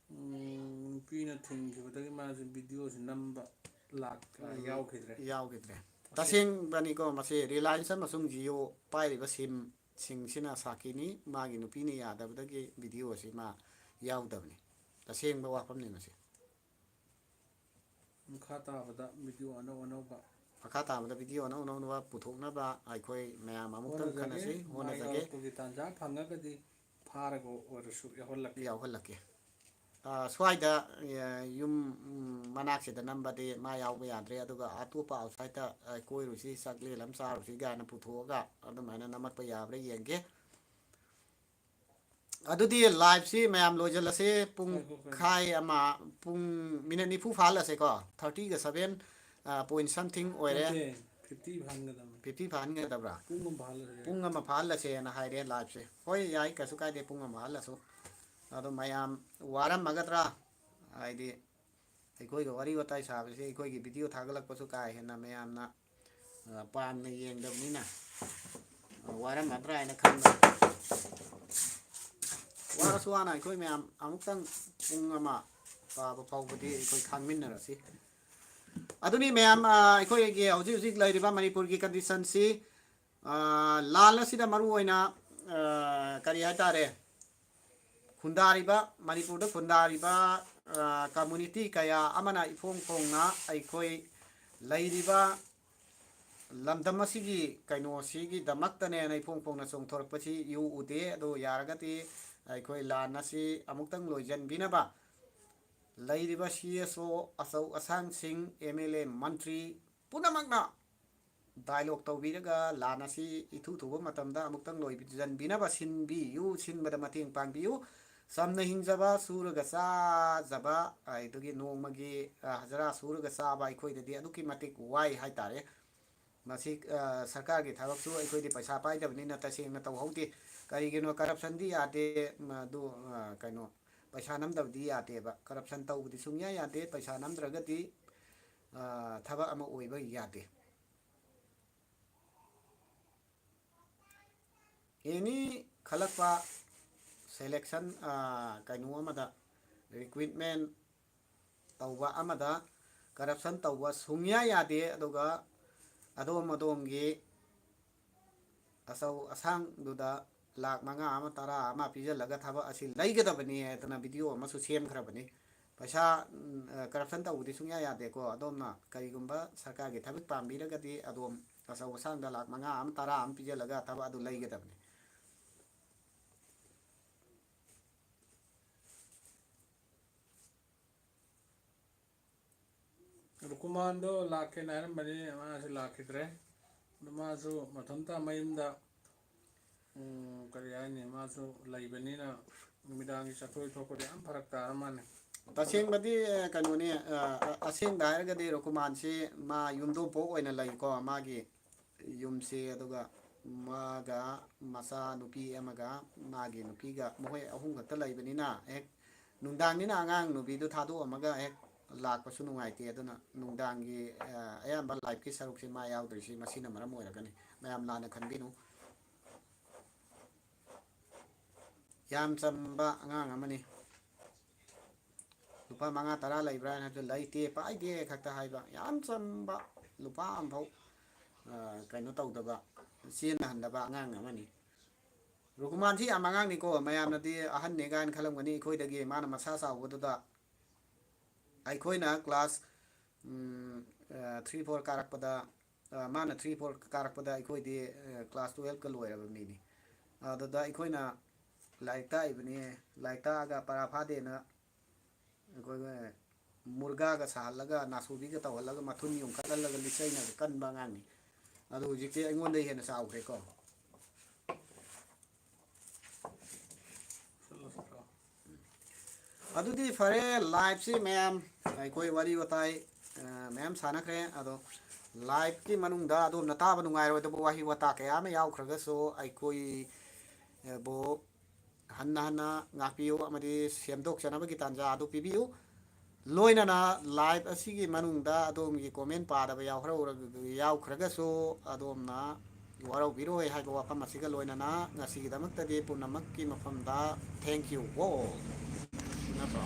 ꯅꯨꯄꯤꯅ ꯊꯤꯡꯈꯤꯕꯗꯒꯤ ꯃꯥꯁꯤ ꯚꯤꯗꯤꯑꯣꯁꯤ ꯅꯝꯕ ꯌꯥꯎꯈꯤꯗ꯭ꯔꯦ ꯌꯥꯎꯈꯤꯗ꯭ꯔꯦ ꯃꯁꯤ ꯇꯁꯦꯡꯕꯅꯤꯀꯣ ꯃꯁꯤ ꯔꯤꯂꯥꯌꯟꯁ ꯑꯃꯁꯨꯡ ꯖꯤꯑꯣ ꯄꯥꯏꯔꯤꯕ ꯁꯤꯝ ꯁꯤꯡꯁꯤꯅ ꯁꯥꯈꯤꯅꯤ ꯃꯥꯒꯤ ꯅꯨꯄꯤꯅ ꯌꯥꯗꯕꯗꯒꯤ ꯚꯤꯗꯤꯑꯣ ꯑꯁꯤ ꯃꯥ ꯌꯥꯎꯗꯕꯅꯤ ꯇꯁꯦꯡꯕ ꯋꯥꯐꯝꯅꯤ ꯃꯁꯤ ꯃꯈꯥ ꯇꯥꯕꯗ ꯚꯤꯗꯤꯑꯣ ꯑꯅꯧ ꯑꯅꯧꯕ ꯃꯈꯥ ꯇꯥꯕꯗ ꯚꯤꯗꯤꯑꯣ ꯑꯅꯧ ꯑꯅꯧꯕ ꯄꯨꯊꯣꯛꯅꯕ ꯑꯩꯈꯣꯏ ꯃꯌꯥꯝ ꯑꯃꯨꯛꯇꯪ ꯍꯣꯠꯅꯖꯒꯦ ꯈꯟꯅꯁꯤ ꯃꯥ ꯍꯣꯠꯅꯖꯒꯦ ꯌꯥꯎꯔꯛꯄꯒꯤ ꯇꯥꯟꯖꯥ ꯐꯪꯉꯒꯗꯤ ꯐꯥꯔꯒ ꯑꯣꯏꯔꯁꯨ ꯌꯥꯎꯍꯜꯂꯛꯀꯦ ꯌꯥꯎꯍꯜꯂꯛꯀꯦ ꯁ꯭ꯋꯥꯏꯗ ꯌꯨꯝ ꯃꯅꯥꯛꯁꯤꯗ ꯅꯝꯕꯗꯤ ꯃꯥ ꯌꯥꯎꯕ ꯌꯥꯗ꯭ꯔꯦ ꯑꯗꯨꯒ ꯑꯇꯣꯞꯄ ꯑꯥꯎꯠꯁꯥꯏꯠꯇ ꯀꯣꯏꯔꯨꯁꯤ ꯆꯥꯛꯂꯦꯟ ꯑꯃ ꯆꯥꯔꯨꯁꯤ ꯀꯥꯏꯅ ꯄꯨꯊꯣꯛꯑꯒ ꯑꯗꯨꯃꯥꯏꯅ ꯅꯝꯃꯛꯄ ꯌꯥꯕ꯭ꯔꯥ ꯌꯦꯡꯒꯦ ꯑꯗꯨꯗꯤ ꯂꯥꯏꯚꯁꯤ ꯃꯌꯥꯝ ꯂꯣꯏꯁꯤꯜꯂꯁꯦ ꯉꯥꯏꯈꯣ ꯄꯨꯡꯈꯥꯏ ꯑꯃ ꯄꯨꯡ ꯃꯤꯅꯠ ꯅꯤꯐꯨ ꯐꯥꯍꯜꯂꯁꯦꯀꯣ 37.something ꯑꯣꯏꯔꯦ ꯅꯠꯇꯦ 50 ꯐꯥꯍꯟꯒꯗꯕꯅꯤ 50 ꯐꯥꯍꯟꯒꯗꯕ꯭ꯔꯥ ꯄꯨꯡ ꯑꯃ ꯐꯥꯍꯜꯂꯁꯨ ꯌꯥꯏ ꯄꯨꯡ ꯑꯃ ꯐꯥꯍꯜꯂꯁꯦꯅ ꯍꯥꯏꯔꯦ ꯂꯥꯏꯚꯁꯦ ꯍꯣꯏ ꯌꯥꯏ ꯀꯩꯁꯨ ꯀꯥꯏꯗꯦ ꯄꯨꯡ ꯑꯃ ꯐꯥꯍꯜꯂꯁꯨ ꯑꯗꯣ ꯃꯌꯥꯝ ꯋꯥꯔꯝꯃꯒꯗ꯭ꯔꯥ ꯍꯥꯏꯗꯤ ꯑꯩꯈꯣꯏꯒ ꯋꯥꯔꯤ ꯋꯥꯇꯥꯏ ꯁꯥꯕꯁꯤ ꯑꯩꯈꯣꯏꯒꯤ ꯚꯤꯗꯤꯑꯣ ꯊꯥꯒꯠꯂꯛꯄꯁꯨ ꯀꯥ ꯍꯦꯟꯅ ꯃꯌꯥꯝꯅ ꯄꯥꯝꯅ ꯌꯦꯡꯗꯕꯅꯤꯅ ꯋꯥꯔꯝꯃꯗ꯭ꯔꯥ ꯍꯥꯏꯅ ꯈꯟꯕ ꯋꯥꯔꯁꯨ ꯋꯥꯅ ꯑꯩꯈꯣꯏ ꯃꯌꯥꯝ ꯑꯃꯨꯛꯇꯪ ꯄꯨꯡ ꯑꯃ ꯄꯥꯕ ꯐꯥꯎꯕꯗꯤ ꯑꯩꯈꯣই ꯈꯥꯡꯃꯤꯟꯅꯔꯁꯤ ꯑꯗꯨꯅꯤ ꯃꯌꯥꯝ ꯑꯩꯈꯣꯏꯒꯤ ꯍꯧꯖꯤꯛ ꯍꯧꯖꯤꯛ ꯂꯩꯔꯤꯕ ꯃꯅꯤꯄꯨꯔꯒꯤ ꯀꯟꯗꯤꯁꯟꯁꯤ ꯂꯥꯟ ꯑꯁꯤꯗ ꯃꯔꯨꯑꯣꯏꯅ ꯀꯔꯤ ꯍꯥꯏꯇꯥꯔꯦ ꯈꯨꯟꯗꯥꯔꯤꯕ ꯃꯅꯤꯄꯨꯔꯗ ꯈꯨꯟꯗꯥꯔꯤꯕ ꯀꯝꯃꯨꯅꯤꯇꯤ ꯀꯌꯥ ꯑꯃꯅ ꯏꯐꯣꯡ ꯐꯣꯡꯅ ꯑꯩꯈꯣꯏ ꯂꯩꯔꯤꯕ ꯂꯝꯗꯝ ꯑꯁꯤꯒꯤ ꯀꯩꯅꯣꯁꯤꯒꯤꯗꯃꯛꯇꯅꯦꯅ ꯏꯐꯣꯡ ꯐꯣꯡꯅ ꯆꯣꯡꯊꯣꯔꯛꯄꯁꯤ ꯏꯎ ꯎꯗꯦ ꯑꯗꯨ ꯌꯥꯔꯒꯗꯤ ꯑꯩꯈꯣꯏ ꯂꯥꯟ ꯑꯁꯤ ꯑꯃꯨꯛꯇꯪ ꯂꯣꯏꯁꯤꯟꯕꯤꯅꯕ ꯂꯩꯔꯤꯕ CSO ꯑꯆꯧ ꯑꯁꯥꯡꯁꯤꯡ MLA ꯃꯟꯇ꯭ꯔꯤ ꯄꯨꯝꯅꯃꯛꯅ ꯗꯥꯏꯂꯣꯛ ꯇꯧꯕꯤꯔꯒ ꯂꯥꯟ ꯑꯁꯤ ꯏꯊꯨ ꯊꯨꯕ ꯃꯇꯝꯗ ꯑꯃꯨꯛꯇꯪ ꯂꯣꯏꯁꯤꯟꯕꯤꯅꯕ ꯁꯤꯟꯕꯤꯌꯨ ꯁꯤꯟꯕꯗ ꯃꯇꯦꯡ ꯄꯥꯡꯕꯤꯌꯨ ꯆꯝꯅ ꯍꯤꯡꯖꯕ ꯁꯨꯔꯒ ꯆꯥꯖꯕ ꯑꯗꯨꯗꯒꯤ ꯅꯣꯡꯃꯒꯤ ꯍꯖꯔꯥ ꯁꯨꯔꯒ ꯆꯥꯕ ꯑꯩꯈꯣꯏꯗꯗꯤ ꯑꯗꯨꯛꯀꯤ ꯃꯇꯤꯛ ꯋꯥꯏ ꯍꯥꯏꯇꯥꯔꯦ ꯃꯁꯤ ꯁꯔꯀꯥꯔꯒꯤ ꯊꯕꯛꯁꯨ ꯑꯩꯈꯣꯏꯗꯤ ꯄꯩꯁꯥ ꯄꯥꯏꯗꯕꯅꯤꯅ ꯇꯁꯦꯡꯅ ꯇꯧꯍꯧꯗꯦ ꯀꯔꯤꯒꯤꯅꯣ ꯀꯔꯞꯁꯟꯗꯤ ꯌꯥꯗꯦ ꯑꯗꯨ ꯀꯩꯅꯣ ꯄꯩꯁꯥ ꯅꯝꯗꯕꯗꯤ ꯌꯥꯗꯦꯕ ꯀꯔꯞꯁꯟ ꯇꯧꯕꯗꯤ ꯁꯨꯡꯌꯥ ꯌꯥꯗꯦ ꯄꯩꯁꯥ ꯅꯝꯗ꯭ꯔꯒꯗꯤ ꯊꯕꯛ ꯑꯃ ꯑꯣꯏꯕ ꯌꯥꯗꯦ ꯑꯦꯅꯤ ꯈꯜꯂꯛꯄ ꯁꯦꯂꯦꯛꯁꯟ ꯀꯩꯅꯣ ꯑꯃꯗ ꯔꯤꯀ꯭ꯋꯤꯠꯃꯦꯟ ꯇꯧꯕ ꯑꯃꯗ ꯀꯔꯞꯁꯟ ꯇꯧꯕ ꯁꯨꯡꯌꯥ ꯌꯥꯗꯦ ꯑꯗꯨꯒ ꯑꯗꯣꯝꯒꯤ ꯑꯆꯧ ꯑꯁꯥꯡꯗꯨꯗ ꯂꯥꯛ 5 ꯑꯃ 10 ꯑꯃ ꯄꯤꯁꯤꯜꯂꯒ ꯊꯕꯛ ꯑꯁꯤ ꯂꯩꯒꯗꯕꯅꯤ ꯍꯥꯏꯗꯅ ꯚꯤꯗꯤꯑꯣ ꯑꯃꯁꯨ ꯁꯦꯝꯈ꯭ꯔꯕꯅꯤ ꯄꯩꯁꯥ ꯀꯔꯞꯁꯟ ꯇꯧꯕꯗꯤ ꯁꯨꯡꯌꯥ ꯌꯥꯗꯦꯀꯣ ꯑꯗꯣꯝꯅ ꯀꯔꯤꯒꯨꯝꯕ ꯁꯔꯀꯥꯔꯒꯤ ꯊꯕꯛ ꯄꯥꯝꯕꯤꯔꯒꯗꯤ ꯑꯗꯣꯝ ꯑꯆꯧ ꯑꯁꯥꯡꯗ ꯂꯥꯛ 5 ꯑꯃ 10 ꯑꯃ ꯄꯤꯁꯤꯜꯂꯒ ꯊꯕꯛ ꯑꯗꯨ ꯂꯩꯒꯗꯕꯅꯤ ꯔꯨꯀꯨꯃꯥꯟꯗꯣ ꯂꯥꯛꯀꯦꯅ ꯍꯥꯏꯔꯝꯕꯅꯤ ꯃꯥꯁꯨ ꯂꯥꯛꯈꯤꯗ꯭ꯔꯦ ꯑꯗꯨ ꯃꯥꯁꯨ ꯃꯊꯟꯇ ꯃꯌꯨꯝꯗ ꯀꯔꯤ ꯍꯥꯏꯅꯤ ꯃꯥꯁꯨ ꯂꯩꯕꯅꯤꯅ ꯅꯨꯃꯤꯗꯥꯡꯒꯤ ꯆꯠꯊꯣꯛ ꯊꯣꯛꯄꯗ ꯌꯥꯝ ꯐꯔꯛ ꯇꯥꯔ ꯃꯥꯜꯂꯦ ꯇꯁꯦꯡꯕꯗꯤ ꯀꯩꯅꯣꯅꯤ ꯑꯁꯦꯡꯕ ꯍꯥꯏꯔꯒꯗꯤ ꯔꯣꯀꯨꯃꯥꯟꯁꯤ ꯃꯥ ꯌꯨꯝꯊꯣꯡꯄꯣꯛ ꯑꯣꯏꯅ ꯂꯩꯀꯣ ꯃꯥꯒꯤ ꯌꯨꯝꯁꯤ ꯑꯗꯨꯒ ꯃꯥꯒ ꯃꯆꯥ ꯅꯨꯄꯤ ꯑꯃꯒ ꯃꯥꯒꯤ ꯅꯨꯄꯤꯒ ꯃꯈꯣꯏ 3 ꯈꯛꯇ ꯂꯩꯕꯅꯤꯅ ꯍꯦꯛ ꯅꯨꯡꯗꯥꯡꯅꯤꯅ ꯑꯉꯥꯡ ꯅꯨꯕꯤꯗꯨ ꯊꯥꯗꯣꯛꯑꯝꯃꯒ ꯍꯦꯛ ꯂꯥꯛꯄꯁꯨ ꯅꯨꯡꯉꯥꯏꯇꯦ ꯑꯗꯨꯅ ꯅꯨꯡꯗꯥꯡꯒꯤ ꯑꯌꯥꯝꯕ ꯂꯥꯏꯐꯀꯤ ꯁꯔꯨꯛꯁꯤ ꯃꯥ ꯌꯥꯎꯗ꯭ꯔꯤꯁꯤ ꯃꯁꯤꯅ ꯃꯔꯝ ꯑꯣꯏꯔꯒꯅꯤ ꯃꯌꯥꯝ ꯂꯥꯟꯅ ꯈꯟꯕꯤꯅꯨ ꯌꯥꯝ ꯆꯝꯕ ꯑꯉꯥꯡ ꯑꯃꯅꯤ ꯂꯨꯄꯥ 5-10 ꯂꯩꯕ꯭ꯔꯥ ꯍꯥꯏꯅꯁꯨ ꯂꯩꯇꯦ ꯄꯥꯏꯗꯦ ꯈꯛꯇ ꯍꯥꯏꯕ ꯌꯥꯝ ꯆꯝꯕ ꯂꯨꯄꯥ ꯑꯃꯐꯥꯎ ꯀꯩꯅꯣ ꯇꯧꯗꯕ ꯆꯦꯟꯅꯍꯟꯗꯕ ꯑꯉꯥꯡ ꯑꯃꯅꯤ ꯔꯨꯍꯨꯃꯥꯟꯁꯤ ꯌꯥꯝ ꯑꯉꯥꯡꯅꯤꯀꯣ ꯃꯌꯥꯝꯅꯗꯤ ꯑꯍꯟꯅꯦ ꯀꯥꯏꯅ ꯈꯜꯂꯝꯒꯅꯤ ꯑꯩꯈꯣꯏꯗꯒꯤ ꯃꯥꯅ ꯃꯁꯥ ꯆꯥꯎꯕꯗꯨꯗ ꯑꯩꯈꯣꯏꯅ ꯀ꯭ꯂꯥꯁ 3-4 ꯀꯥꯔꯛꯄꯗ ꯃꯥꯅ 3-4 ꯀꯥꯔꯛꯄꯗ ꯑꯩꯈꯣꯏꯗꯤ ꯀ꯭ꯂꯥꯁ 12ꯀ ꯂꯣꯏꯔꯕ ꯃꯤꯅꯤ ꯑꯗꯨꯗ ꯑꯩꯈꯣꯏꯅ ꯂꯥꯏꯔꯤꯛ ꯇꯥꯛꯏꯕꯅꯤ ꯂꯥꯏꯔꯤꯛ ꯇꯥꯛꯑꯒ ꯄꯔꯥ ꯐꯥꯗꯦꯅ ꯑꯩꯈꯣꯏ ꯃꯨꯔꯒꯥꯒ ꯁꯥꯍꯜꯂꯒ ꯅꯥꯁꯨꯕꯤꯒ ꯇꯧꯍꯜꯂꯒ ꯃꯊꯨꯟ ꯌꯨꯡꯈꯠꯍꯜꯂꯒ ꯂꯤꯆꯩꯅꯒ ꯀꯟꯕ ꯑꯉꯥꯡꯅꯤ ꯑꯗꯨ ꯍꯧꯖꯤꯛꯇꯤ ꯑꯩꯉꯣꯟꯗ ꯍꯦꯟꯅ ꯆꯥꯎꯈ꯭ꯔꯦꯀꯣ ꯑꯗꯨꯗꯤ ꯐꯔꯦ ꯂꯥꯏꯐꯁꯤ ꯃꯌꯥꯝ ꯑꯩꯈꯣꯏ ꯋꯥꯔꯤ ꯋꯥꯇꯥꯏ ꯃꯌꯥꯝ ꯁꯥꯟꯅꯈ꯭ꯔꯦ ꯑꯗꯣ ꯂꯥꯏꯐꯀꯤ ꯃꯅꯨꯡꯗ ꯑꯗꯣꯝꯅ ꯇꯥꯕ ꯅꯨꯡꯉꯥꯏꯔꯣꯏꯗꯕ ꯋꯥꯍꯩ ꯋꯥꯇꯥ ꯀꯌꯥ ꯑꯃ ꯌꯥꯎꯈ꯭ꯔꯒꯁꯨ ꯑꯩꯈꯣꯏꯕꯨ ꯍꯟꯅ ꯍꯟꯅ ꯉꯥꯛꯄꯤꯌꯨ ꯑꯃꯗꯤ ꯁꯦꯝꯗꯣꯛꯆꯅꯕꯒꯤ ꯇꯥꯟꯖꯥ ꯑꯗꯨ ꯄꯤꯕꯤꯌꯨ ꯂꯣꯏꯅꯅ ꯂꯥꯏꯐ ꯑꯁꯤꯒꯤ ꯃꯅꯨꯡꯗ ꯑꯗꯣꯝꯒꯤ ꯀꯣꯃꯦꯟ ꯄꯥꯗꯕ ꯌꯥꯎꯈ꯭ꯔꯒꯁꯨ ꯑꯗꯣꯝꯅ ꯋꯥꯔꯧꯕꯤꯔꯣꯏ ꯍꯥꯏꯕ ꯋꯥꯐꯝ ꯑꯁꯤꯒ ꯂꯣꯏꯅꯅ ꯉꯁꯤꯒꯤꯗꯃꯛꯇꯗꯤ ꯄꯨꯝꯅꯃꯛꯀꯤ ꯃꯐꯝꯗ ꯊꯦꯡꯀ꯭ꯌꯨ ꯑꯣ ꯅꯠꯇ꯭ꯔꯣ